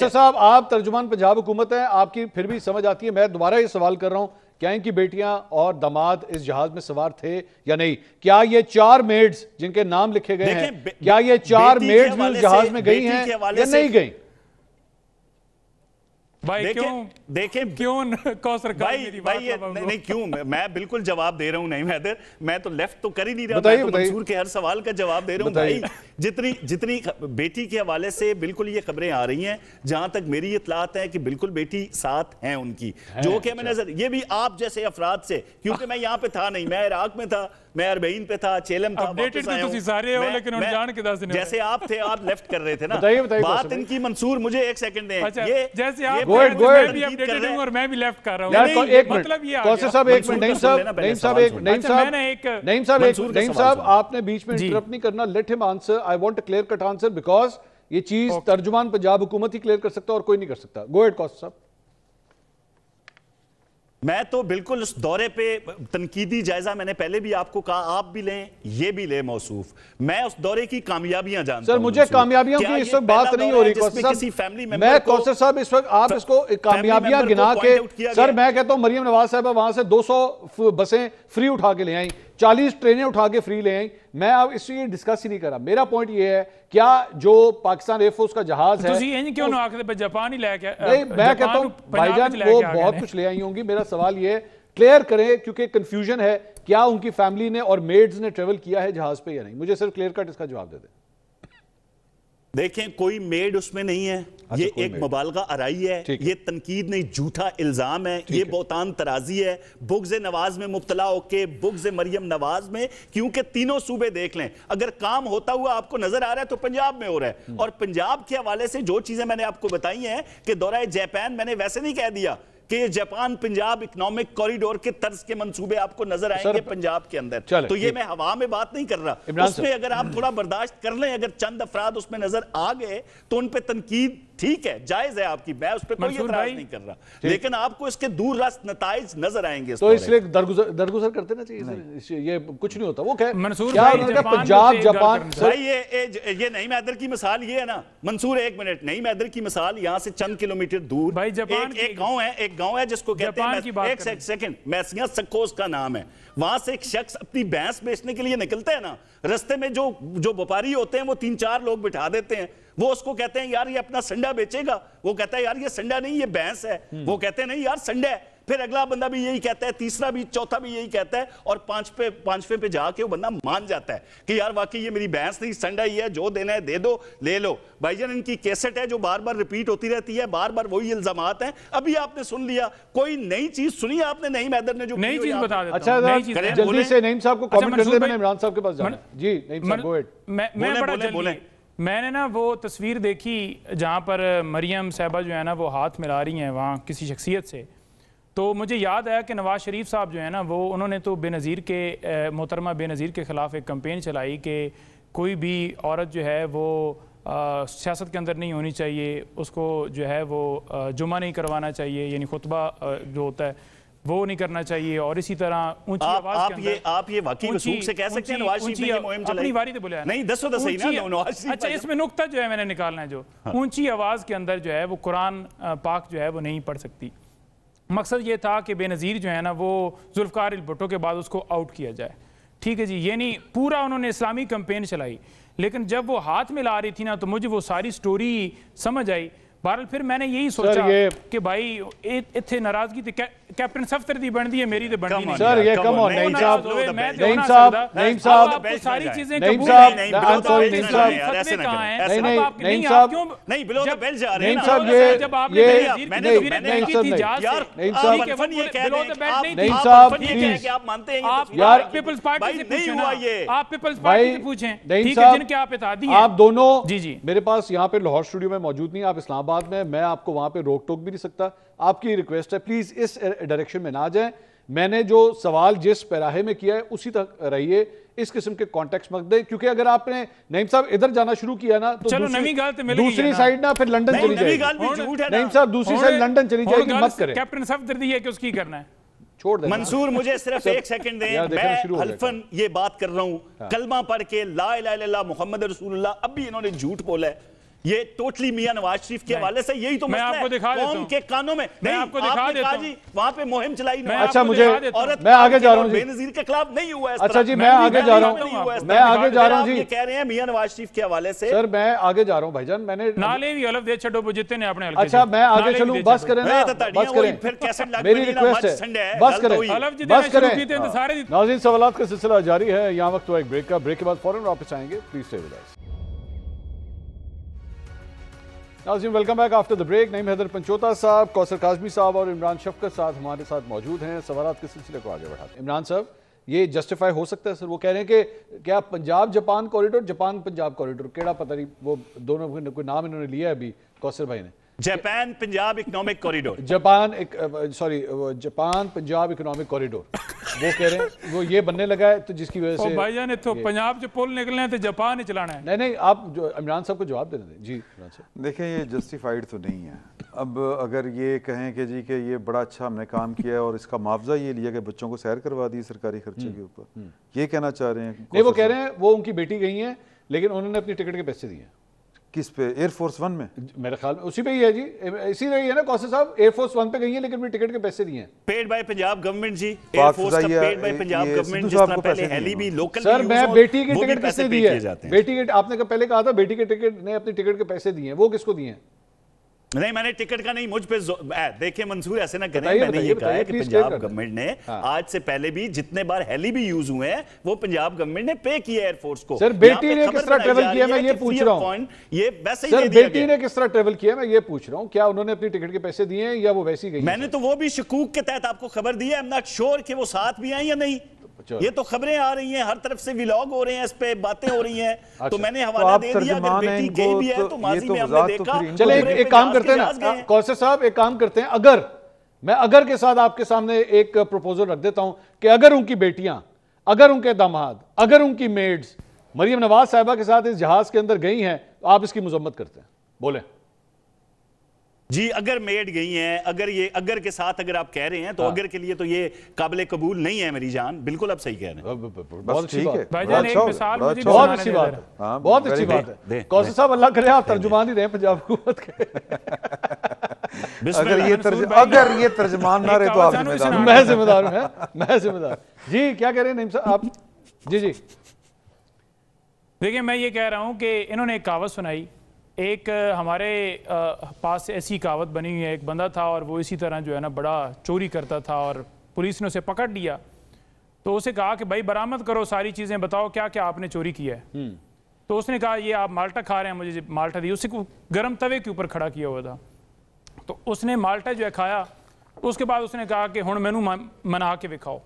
Speaker 1: साहब, आप तर्जुमान पंजाब हुकूमत है, आपकी फिर भी समझ आती है। मैं दोबारा ये सवाल कर रहा हूं, क्या इनकी बेटियां और दामाद इस जहाज में सवार थे या नहीं? क्या ये 4 मेड्स जिनके नाम लिखे गए हैं, क्या ये 4 मेड्स भी उस जहाज में गई हैं या नहीं गई?
Speaker 2: भाई
Speaker 3: देखें
Speaker 2: कौसर
Speaker 3: भाई नहीं क्यों मैं बिल्कुल जवाब दे रहा हूं। नहीं मैं तो लेफ्ट तो कर ही नहीं रहा, मैं तो मंसूर के हर सवाल का जवाब दे रहा हूं। भाई जितनी बेटी के हवाले से बिल्कुल ये खबरें आ रही हैं, जहां तक मेरी इत्तलात है कि बिल्कुल बेटी साथ हैं उनकी, जो कि हमें नजर, ये भी आप जैसे अफराद से, क्योंकि मैं यहाँ पे था नहीं, मैं इराक में था, मैं अरबईन पे था, चेलम था, जैसे आप थे, आप लेफ्ट कर रहे थे ना। बात इनकी मंसूर, मुझे एक सेकंड दें, ये
Speaker 2: जैसे आप और मैं भी लेफ्ट कर रहा हूं,
Speaker 1: एक मिनट कौसर साहब, एक मिनट, नईम साहब आपने बीच में इंटरप्ट नहीं करना, let him answer, I want a clear cut answer, because ये चीज तर्जुमान पंजाब हुकूमत ही क्लियर कर सकता है और कोई नहीं कर सकता। गो अहेड कौसर साहब।
Speaker 3: मैं तो बिल्कुल उस दौरे पे तनकीदी जायजा मैंने पहले भी आपको कहा, आप भी लें, ये भी ले मौसूफ, मैं उस दौरे की कामयाबियां जानता हूं।
Speaker 1: सर मुझे कामयाबियों की इस वक्त बात नहीं हो रही कौसर साहब, मैं कौसर साहब इस वक्त आप इसको कामयाबियां गिना के, सर मैं कहता हूं मरियम नवाज साहब वहां से 200 बसें फ्री उठा के ले आई, 40 ट्रेनें उठा के फ्री ले आई, मैं अब इससे डिस्कस ही नहीं कर रहा। मेरा पॉइंट ये है, क्या जो पाकिस्तान एयरफोर्स का जहाज है,
Speaker 2: क्यों ना आखिर जापान ही लेके,
Speaker 1: नहीं मैं कहता हूं भाईजान वो बहुत कुछ ले आई होंगी। मेरा सवाल ये क्लियर करें, क्योंकि कंफ्यूजन है, क्या उनकी फैमिली ने और मेड्स ने ट्रेवल किया है जहाज पे या नहीं? मुझे सिर्फ क्लियर कट इसका जवाब दे दें।
Speaker 3: देखें कोई मेड उसमें नहीं है, ये एक मुबालगा आराई है, ये तनकीद नहीं, झूठा इल्जाम है, ये बहुतान तराजी है, बुग़्ज़ नवाज में मुब्तला होके बुग़्ज़ मरियम नवाज में, क्योंकि तीनों सूबे देख लें, अगर काम होता हुआ आपको नजर आ रहा है तो पंजाब में हो रहा है। और पंजाब के हवाले से जो चीजें मैंने आपको बताई हैं कि दौरा जापान, मैंने वैसे नहीं कह दिया कि जापान पंजाब इकोनॉमिक कॉरिडोर के तर्ज के मंसूबे आपको नजर आएंगे पंजाब के अंदर, तो ये मैं हवा में बात नहीं कर रहा। उसमें अगर आप थोड़ा बर्दाश्त कर लें, अगर चंद अफराद उसमें नजर आ गए तो उन पे तनकीद ठीक है, जायज है आपकी, मैं उस पर कोई एतराज नहीं कर रहा, लेकिन आपको इसके दूर रस्त नताइज नजर आएंगे,
Speaker 1: तो इसलिए दरगुजर करते ना चाहिए, ये कुछ नहीं होता। वो क्या
Speaker 2: पंजाब
Speaker 1: जापान,
Speaker 3: भाई ये नईम हैदर की मिसाल ये है ना मंसूर, एक मिनट, नईम हैदर की मिसाल यहाँ से चंद किलोमीटर दूर एक गांव है जिसको कहते हैं, एक सेकंड, मैसिया सक्कोस का नाम है, वहां से एक शख्स अपनी भैंस बेचने के लिए निकलते हैं ना, रस्ते में जो व्यापारी होते हैं वो 3-4 लोग बिठा देते हैं, वो उसको कहते हैं यार ये अपना संडा बेचेगा, वो कहता है यार ये संडा नहीं ये भैंस है, वो कहते हैं नहीं यार संडा है, फिर अगला बंदा भी यही कहता है, तीसरा भी, चौथा भी यही कहता है, और पांचवे पे जाके वो बंदा मान जाता है कि यार वाकई ये मेरी भैंस नहीं संडा ही है, जो देना है दे दो, ले लो। भाईजान इनकी कैसेट है जो बार बार रिपीट होती रहती है, बार बार वही इल्जामात हैं। अभी आपने सुन लिया, कोई नई चीज सुनी आपने नईम हैदर ने जो
Speaker 2: नई चीज बता देता
Speaker 1: हूं। अच्छा जल्दी से नईम साहब को कमेंट कर दे, मैंने इमरान साहब के पास जाना जी। नईम साहब गो अहेड।
Speaker 2: मैं बड़ा जल्दी, मैंने ना वो तस्वीर देखी जहाँ पर मरियम साहबा जो है ना वो हाथ मिला रही हैं वहाँ किसी शख्सियत से, तो मुझे याद आया कि नवाज शरीफ साहब जो है ना वो उन्होंने तो बेनज़ीर के मोहतरमा बेनज़ीर के ख़िलाफ़ एक कैंपेन चलाई कि कोई भी औरत जो है वो सियासत के अंदर नहीं होनी चाहिए, उसको जो है वो जुमा नहीं करवाना चाहिए, यानी खुतबा जो होता है वो नहीं करना चाहिए, और इसी तरह ऊंची आवाज के अंदर
Speaker 3: आप ये वाकई वसूख से कह सकते हैं नवाज शरीफ ने ये मुहिम चलाई,
Speaker 2: अपनी वारी तो बोला
Speaker 3: नहीं दसो दस सही ना नवाज शरीफ।
Speaker 2: अच्छा इसमें नुक्ता जो है मैंने निकालना है, जो ऊंची आवाज के अंदर जो है वो कुरान पाक जो है वो नहीं पढ़ सकती। मकसद ये था कि बेनज़ीर जो है ना वो जुल्फ़िकार भुट्टो के बाद उसको आउट किया जाए, ठीक है जी, ये नहीं पूरा उन्होंने इस्लामी कैंपेन चलाई, लेकिन जब वो हाथ में ला रही थी ना तो मुझे वो सारी स्टोरी समझ आई। बहरहाल फिर मैंने यही सोचा कि भाई इतने नाराजगी थी, कैप्टन सफ्तर दी बनती है, मेरी तो बनती नहीं।
Speaker 1: सर ये कम ऑन नईम साहब,
Speaker 2: नईम साहब आपको सारी चीजें
Speaker 1: नईम साहब
Speaker 2: नहीं बिलो द बेल जा रहे हैं, नईम साहब ये जब आपने
Speaker 1: नईम
Speaker 3: साहब प्लीज
Speaker 2: आप मानते हैं
Speaker 3: आप
Speaker 2: यार पीपल्स पार्टी से पूछें ना, आप पीपल्स पार्टी से पूछें, ठीक है, जिनके आप इत्तेहादी हैं
Speaker 1: आप दोनों।
Speaker 2: जी जी
Speaker 1: मेरे पास यहाँ पे लाहौर स्टूडियो में मौजूद नहीं, आप इस्लामाबाद में, मैं आपको वहां पे रोक टोक भी नहीं सकता, आपकी रिक्वेस्ट है प्लीज इस डायरेक्शन में ना जाएं। मैंने जो सवाल जिस पैराहे में किया है उसी तक रहिए, इस किस्म के कॉन्टेक्स्ट मत दें, क्योंकि अगर आपने नईम साहब इधर जाना शुरू किया ना तो दूसरी साइड ना फिर लंदन चली जाएगी। नईम साहब दूसरी साइड लंदन चली जाएगी, मत करें।
Speaker 2: कैप्टन सफदर दी है कि उसकी करना है,
Speaker 3: छोड़ दे मंसूर, मुझे सिर्फ एक सेकंड दें, मैं हल्फन ये बात कर रहा हूं, कलमा पढ़ के ला इलाहा इल्लल्लाह मुहम्मद रसूलुल्लाह, अब भी इन्होंने झूठ बोला है, ये टोटली मियां नवाज शरीफ के हवाले से यही तो
Speaker 2: मैं
Speaker 3: मसला
Speaker 2: आपको दिखा
Speaker 3: है
Speaker 2: देता
Speaker 3: कौम
Speaker 2: हूं।
Speaker 3: के कानों में।
Speaker 2: मैं
Speaker 3: नहीं,
Speaker 2: आपको दिखा
Speaker 3: आपने
Speaker 2: देता
Speaker 3: कहा
Speaker 2: हूं।
Speaker 3: जी वहां पे मुहिम चलाई
Speaker 2: मैं
Speaker 1: अच्छा
Speaker 2: आपको
Speaker 1: मुझे
Speaker 2: दिखा देता हूं।
Speaker 3: औरत
Speaker 1: मैं आगे जा रहा हूं जी।
Speaker 3: बेनजीर के खिलाफ नहीं हुआ इस
Speaker 1: अच्छा
Speaker 3: तरह।
Speaker 1: जी मैं आगे जा रहा
Speaker 3: नहीं हुआ इस
Speaker 1: हूं,
Speaker 3: तरह।
Speaker 1: मैं आगे जा रहा हूं
Speaker 3: फिर आप
Speaker 1: जी।
Speaker 3: ये कह रहे हैं मियां नवाज शरीफ के हवाले से।
Speaker 1: सर मैं आगे जा रहा हूं भाईजान, मैंने
Speaker 2: नाले भी हलफ दे छो जितने ने अपने हल्के
Speaker 1: अच्छा
Speaker 2: से।
Speaker 1: मैं आगे
Speaker 2: नाले भी
Speaker 1: चलूं,
Speaker 2: दे
Speaker 1: बस
Speaker 2: छड्डो।
Speaker 1: करें ना, बस करें,
Speaker 3: फिर कैसेट लग
Speaker 1: मेरी
Speaker 3: गई ना,
Speaker 1: रिक्वेस्ट
Speaker 3: मच ठंडे
Speaker 1: है,
Speaker 3: है,
Speaker 1: बस
Speaker 3: गल तो
Speaker 1: करें,
Speaker 3: हुई।
Speaker 2: हलफ जितने
Speaker 1: बस
Speaker 2: शुरू
Speaker 1: करें।
Speaker 2: किए थे तो सारे
Speaker 1: नाज़रीन सवालात का सिलसिला जारी है, यहाँ वक्त हुआ एक ब्रेक का, ब्रेक के बाद फौरन वापस आएंगे, प्लीज स्टे विद अस। नाज़रीन welcome back after the break. Naeem Haider Panchota साहब, कौसर काज़मी साहब और इमरान शफकत साहब हमारे साथ मौजूद हैं। सवालात के सिलसिले को आगे बढ़ाते हैं। इमरान साहब ये जस्टिफाई हो सकता है सर, वो कह रहे हैं कि क्या Punjab Japan corridor, Japan Punjab corridor केड़ा पता नहीं, वो दोनों कोई नाम इन्होंने लिया है अभी कौसर भाई ने।
Speaker 3: Japan Punjab economic corridor,
Speaker 1: Japan Japan Punjab economic corridor वो कह रहे हैं, वो ये बनने लगा है तो जिसकी वजह
Speaker 2: ओ
Speaker 1: से
Speaker 2: भाईजान इत्थों पंजाब च पुल निकलने हैं तो जापान ही चलाना है।
Speaker 1: नहीं आप जो इमरान साहब को जवाब देने दें जी। इमरान साहब
Speaker 4: देखें ये जस्टिफाइड तो नहीं है। अब अगर ये कहें कि जी कि ये बड़ा अच्छा हमने काम किया है और इसका मुआवजा ये लिया कि बच्चों को सैर करवा दी सरकारी खर्चे के ऊपर, ये कहना चाह रहे हैं?
Speaker 1: नहीं वो कह रहे हैं वो उनकी बेटी गई हैं लेकिन उन्होंने अपनी टिकट के पैसे दिए हैं।
Speaker 4: किस पे? एयरफोर्स वन में
Speaker 1: मेरे ख्याल में उसी पे ही है जी, इसी रही है ना कौसर साहब, एयरफोर्स वन पे गई है लेकिन अपनी टिकट के पैसे दिए हैं।
Speaker 3: पेड बाय पंजाब गवर्नमेंट जी,
Speaker 4: पाक
Speaker 3: एयरफोर्स का
Speaker 4: फजाइया,
Speaker 3: पेड बाय पंजाब
Speaker 4: ये
Speaker 3: गवर्नमेंट,
Speaker 4: सिद्धू
Speaker 3: जिस
Speaker 4: साहब
Speaker 3: तरह
Speaker 4: को
Speaker 3: पहले
Speaker 4: पैसे
Speaker 3: हेली
Speaker 4: नहीं
Speaker 3: भी लोकल
Speaker 1: सर मैं बेटी की टिकट
Speaker 3: पैसे
Speaker 1: किसने
Speaker 3: पे
Speaker 1: दी
Speaker 3: किए
Speaker 1: है?
Speaker 3: जाते हैं।
Speaker 1: बेटी के आपने पहले कहा था बेटी के टिकट ने अपनी टिकट के पैसे दिए हैं, वो किसको दिए हैं?
Speaker 3: नहीं मैंने टिकट का नहीं, मुझ पे देखिए मंसूर ऐसे ना करें।
Speaker 1: बताइए,
Speaker 3: मैंने ये
Speaker 1: बताइए,
Speaker 3: कहा है कि
Speaker 1: please
Speaker 3: पंजाब
Speaker 1: clear कर दें।
Speaker 3: गवर्नमेंट ने
Speaker 1: हाँ।
Speaker 3: आज से पहले भी जितने बार हेली भी यूज हुए हैं वो पंजाब गवर्नमेंट ने पे किया एयरफोर्स को।
Speaker 1: सर बेटी ने किस तरह ट्रेवल किया मैं ये पूछ रहा हूँ।
Speaker 3: ये वैसे ही
Speaker 1: सर
Speaker 3: दे दिया
Speaker 1: बेटी
Speaker 3: गया।
Speaker 1: ने किस तरह ट्रेवल किया मैं ये पूछ रहा हूँ, क्या उन्होंने अपनी टिकट के पैसे दिए हैं या वो वैसी गई?
Speaker 3: मैंने तो वो भी शकूक के तहत आपको खबर दी है, आई एम नॉट श्योर कि वो साथ भी आई या नहीं। ये तो खबरें आ रही हैं, हर तरफ से व्लॉग हो रहे हैं, इस पे बातें हो रही हैं, तो मैंने हवाला दे दिया। अगर बेटी गई भी है तो माजी में हमने देखा।
Speaker 1: चले एक काम करते हैं ना कौसर साहब, एक काम करते हैं, अगर मैं अगर के साथ आपके सामने एक प्रपोजल रख देता हूं कि अगर उनकी बेटियां, अगर उनके दामाद, अगर उनकी मेड्स मरियम नवाज साहिबा के साथ इस जहाज के अंदर गई हैं तो आप इसकी मजम्मत करते हैं? बोले
Speaker 3: जी। अगर मेड गई हैं, अगर ये अगर के साथ अगर आप कह रहे हैं तो अगर के लिए तो ये काबिल कबूल नहीं है मेरी जान, बिल्कुल आप सही कह रहे हैं।
Speaker 1: बहुत अच्छी बात है,
Speaker 2: भाईजान एक मिसाल मुझे भी
Speaker 1: बहुत
Speaker 2: सुनाने
Speaker 1: अच्छी
Speaker 2: दे
Speaker 1: बात
Speaker 2: जरा।
Speaker 1: है, बहुत अच्छी बात है। कौसर साहब अल्लाह करे आप तर्जुमान ही रहे पंजाब हुकूमत के।
Speaker 4: अगर ये तर्जमान ना रहे तो आप जिम्मेदार हैं।
Speaker 1: मैं जिम्मेदार हूं, मैं जिम्मेदार जी। क्या कह रहे हैं नईम साहब आप? जी जी
Speaker 2: देखिए मैं ये कह रहा हूँ कि इन्होंने एक कहावत सुनाई, एक हमारे पास ऐसी कहावत बनी हुई है, एक बंदा था और वो इसी तरह जो है ना बड़ा चोरी करता था और पुलिस ने उसे पकड़ लिया तो उसे कहा कि भाई बरामद करो सारी चीज़ें, बताओ क्या क्या आपने चोरी किया है। तो उसने कहा ये आप माल्टा खा रहे हैं, मुझे माल्टा दी। उसे गर्म तवे के ऊपर खड़ा किया हुआ था, तो उसने माल्टा जो है खाया, तो उसके बाद उसने कहा कि हुण मैनू मना के विखाओ।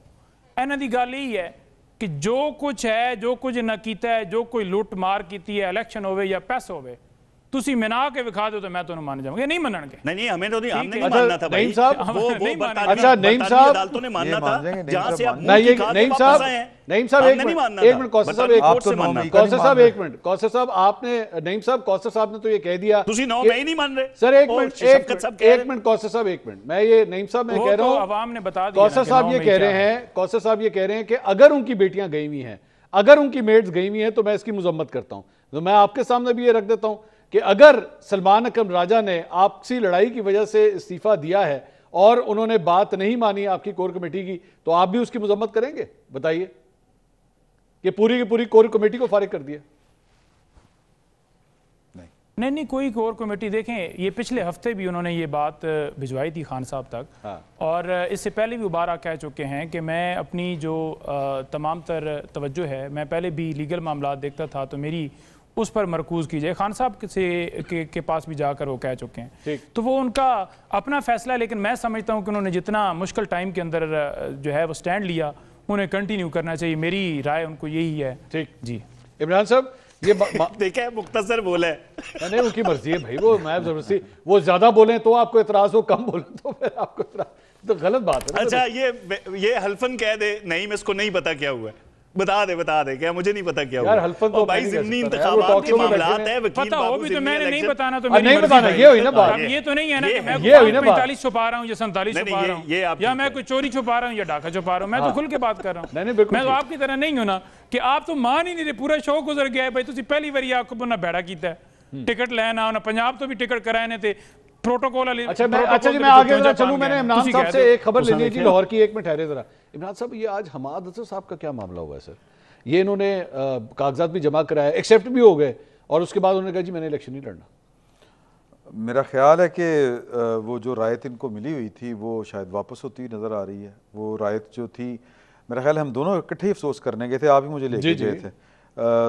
Speaker 2: इन्हां दी गल यही है कि जो कुछ है, जो कुछ इन्हां कीता है, जो कोई लुट मार की है, इलेक्शन होवे या पैसा होवे, तुसी मना के विखा दो तो मैं तो मान जाऊंगा। नहीं मनणगे।
Speaker 3: नहीं हमें तो नहीं, हमने नहीं
Speaker 1: अच्छा,
Speaker 3: मानना था भाई।
Speaker 1: नईम साहब,
Speaker 3: वो
Speaker 2: नहीं मानना।
Speaker 1: अच्छा नईम साहब,
Speaker 3: अदालतों ने मानना था जहां से आप
Speaker 1: नहीं ये नईम साहब, नईम साहब एक मिनट कौसर साहब, कौसर साहब एक मिनट, कौसर साहब आपने, नईम साहब कौसर साहब ने तो ये कह दिया
Speaker 3: तुसी नौ मैं ही नहीं मान रहे
Speaker 1: सर। एक मिनट कौसर साहब, एक मिनट, मैं ये नईम साहब मैं कह रहा हूँ,
Speaker 2: अवाम ने बता दिया।
Speaker 1: कौसर साहब ये कह रहे हैं, कौसर साहब ये कह रहे हैं कि अगर उनकी बेटियां गई हुई हैं, अगर उनकी मेड्स गई हुई हैं तो मैं इसकी मजम्मत करता हूं। तो मैं आपके सामने भी ये रख देता हूं कि अगर सलमान अकरम राजा ने आपसी लड़ाई की वजह से इस्तीफा दिया है और उन्होंने बात नहीं मानी आपकी कोर कमेटी की, तो आप भी उसकी मजम्मत करेंगे? बताइए कि पूरी की पूरी कोर कमेटी को फारिग कर दिया।
Speaker 2: नहीं कोई कोर कमेटी, देखें ये पिछले हफ्ते भी उन्होंने ये बात भिजवाई थी खान साहब तक।
Speaker 1: हाँ।
Speaker 2: और इससे पहले भी बार कह चुके हैं कि मैं अपनी जो तमाम तर तवज्जो है, मैं पहले भी लीगल मामला देखता था तो मेरी उस पर मरकूज़ कीजिए। खान साहब के पास भी जाकर वो कह चुके हैं, तो वो उनका अपना फैसला है, लेकिन मैं समझता हूँ कि उन्होंने जितना मुश्किल टाइम के अंदर जो है वो स्टैंड लिया, उन्हें कंटिन्यू करना चाहिए। मेरी राय उनको यही है। ठीक जी।
Speaker 1: इमरान साहब ये
Speaker 3: देखा है मुख्तसर बोले,
Speaker 1: नहीं उनकी मर्जी है भाई, वो मैं जबरदस्ती, वो ज्यादा बोले तो आपको इतराज हो, कम बोले तो फिर आपको इतराज, तो गलत बात है।
Speaker 3: अच्छा ये हल्फन कह दे नहीं मैं इसको नहीं पता क्या हुआ है, बता दे क्या मुझे नहीं पता क्या
Speaker 1: यार हल्फन तो
Speaker 3: भाई ज़िमनी इंतखाबात के मामलात है,
Speaker 2: पता हो भी तो मैंने नहीं बताना, तो
Speaker 1: नहीं बताना, ये हुई ना बात।
Speaker 2: ये तो नहीं है ना कि मैं 45 छुपा रहा हूँ या 47 छुपा रहा हूँ, या मैं कोई चोरी छुपा रहा हूँ या डाका छुपा रहा हूँ। मैं तो खुल के बात कर रहा हूँ। मैं तो आपकी तरह नहीं हूँ ना कि आप तो मान ही नहीं रहे, पूरा शो गुजर गया है भाई, तुसी पहली बारी आपको बना बैड़ा कीता है। टिकट लैन आना पंजाब तो भी टिकट कराए ने थे प्रोटोकॉल वाली।
Speaker 1: अच्छा जी मैं आगे जरा चलूं, मैंने इमरान साहब से एक खबर लेनी है जी लाहौर की, एक मिनट ठहरे जरा। इमरान साहब ये आज हमाद अजहर साहब का क्या मामला हुआ है सर? ये इन्होंने कागजात भी जमा कराए, एक्सेप्ट भी हो गए और उसके बाद उन्होंने कहा जी मैंने इलेक्शन नहीं लड़ना।
Speaker 4: मेरा ख्याल है कि वो जो रायत इनको मिली हुई थी वो शायद वापस होती नज़र आ रही है। वो रायत जो थी मेरा ख्याल है हम दोनों इकट्ठे ही अफसोस करने गए थे, आप ही मुझे लेके गए थे।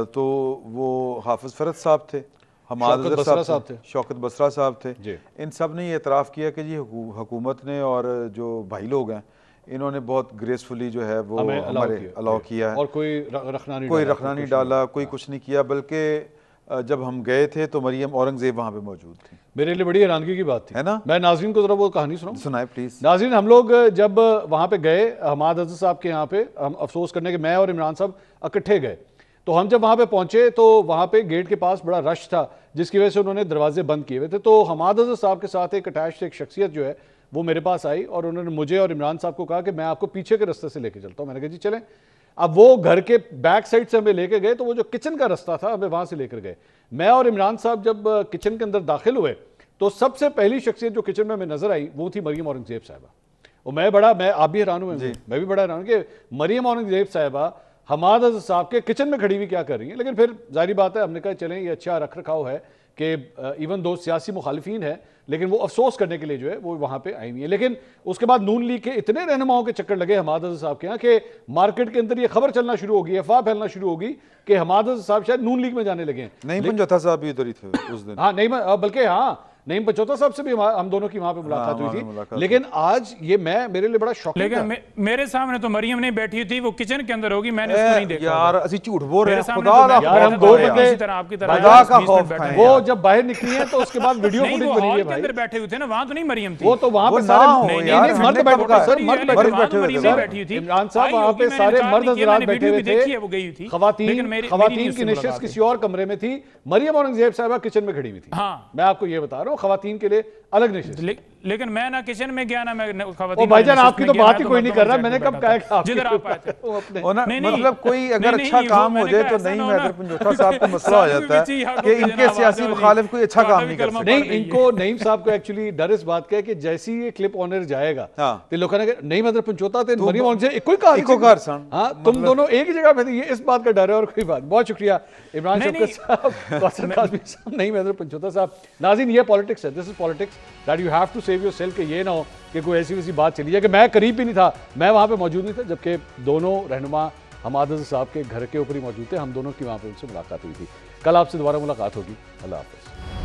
Speaker 4: तो वो हाफिज फरद साहब थे, हमाद अजहर साहब थे, शौकत बसरा साहब थे। इन सब ने ये एतराफ़ किया कि जी हुकूमत ने और जो भाई लोग हैं इन्होंने बहुत ग्रेसफुली जो है वो हमारे अलाउ किया है,
Speaker 1: और कोई रखना नहीं
Speaker 4: डाला, कोई कुछ नहीं किया। बल्कि जब हम गए थे तो मरियम औरंगजेब वहाँ पे मौजूद थी।
Speaker 1: मेरे लिए बड़ी हैरानगी की बात थी, है ना। मैं नाज़रीन को जरा वो कहानी
Speaker 4: सुनाए प्लीज।
Speaker 1: नाज़रीन, हम लोग जब वहाँ पे गए हमाद अजहर साहब के यहाँ पे, हम अफसोस करने के मैं और इमरान साहब इकट्ठे गए, तो हम जब वहाँ पे पहुंचे तो वहाँ पे गेट के पास बड़ा रश था जिसकी वजह से उन्होंने दरवाजे बंद किए हुए थे। तो हमाद अजहर साहब के साथ एक अटैच एक शख्सियत जो है वो मेरे पास आई और उन्होंने मुझे और इमरान साहब को कहा कि मैं आपको पीछे के रास्ते से लेके चलता हूँ। मैंने कहा जी चलें। अब वो घर के बैक साइड से हमें लेके गए, तो वो जो किचन का रास्ता था हमें वहां से लेकर गए। मैं और इमरान साहब जब किचन के अंदर दाखिल हुए तो सबसे पहली शख्सियत जो किचन में हमें नजर आई वो थी मरियम औरंगजेब साहिबा। और मैं आप भी हैरान हुए, मैं भी बड़ा हैरान कि मरियम औरंगजेब साहिबा हमाद अजहर साहब के किचन में खड़ी हुई क्या कर रही है। लेकिन फिर जाहिर बात है हमने कहा चलें ये अच्छा रख रखाव है कि इवन दो सियासी मुखालिफिन है लेकिन वो अफसोस करने के लिए जो है वो वहां पे आई हुई है। लेकिन उसके बाद नून लीग के इतने रहनुमाओं के चक्कर लगे हमाद अजहर साहब के यहाँ कि मार्केट के अंदर ये खबर चलना शुरू होगी, अफवाह फैलना शुरू होगी कि हमाद अजहर साहब शायद नून लीग में जाने लगे हैं।
Speaker 4: नहीं पंजोता साहब भी उधर ही थे उस दिन।
Speaker 1: हाँ नहीं बल्कि हाँ नईम पंचोता साहब से भी हम दोनों की वहां पे मुलाकात हुई थी। लेकिन आज ये मेरे लिए बड़ा शौक,
Speaker 2: लेकिन मेरे सामने तो मरियम नहीं बैठी थी, वो किचन के अंदर होगी, मैंने उसको नहीं देखा।
Speaker 4: यार असि झूठ बोल रहे हैं,
Speaker 2: खुदा
Speaker 1: यार हम दो बंदे
Speaker 2: आपकी तरह
Speaker 1: का खौफ खाएं। वो जब बाहर निकली है तो उसके बाद वीडियो फुटेज बनी है भाई,
Speaker 2: अंदर बैठे हुए थे ना, वहां तो नहीं मरियम थी।
Speaker 1: वो तो वहां पे सारे मर्द बैठे थे। इमरान साहब वहां पे सारे मर्द हजरात बैठे हुए थे, खवातीन की निशस्त किसी और कमरे में थी, मरियम औरंगजेब साहिबा किचन में खड़ी हुई थी। मैं आपको ये बता रहा हूँ खवातीन के लिए अलग निशस्त।
Speaker 2: लेकिन मैं ना किचन में गया ना मैं
Speaker 1: खवातीन। भाईजान आपकी तो बात ही कोई नहीं कर रहा, मैंने कब कहा कि
Speaker 2: जिधर आप आए थे
Speaker 4: मतलब कोई अगर अच्छा काम हो जाए तो नहीं हैदर पंजोता साहब को मसला हो जाता है कि इनके सियासी मुखालिफ कोई अच्छा काम नहीं कर सकते।
Speaker 1: नहीं इनको नईम साहब को एक्चुअली डर इस बात का है कि जैसे ही ये क्लिप ऑनर जाएगा तो लोगों ने नईम हैदर पंजोता थे मरियम औरंगजेब इको कार हाँ तुम दोनों एक ही जगह पे थे, ये इस बात का डर है और कोई बात। बहुत शुक्रिया इमरान शौकत साहब, कौसर काज़मी साहब, नईम हैदर पंजोता साहब। नाज़रीन ये पॉलिटिक्स है, this is politics that you have to save yourself कि ये ना हो कि कोई ऐसी वैसी बात चली है कि मैं करीब भी नहीं था, मैं वहाँ पे मौजूद नहीं था, जबकि दोनों रहनुमा हमाद अजहर साहब के घर के ऊपर ही मौजूद थे, हम दोनों की वहाँ पे उनसे मुलाकात हुई थी। कल आपसे दोबारा मुलाकात होगी। अल्लाह हाफ़िज़।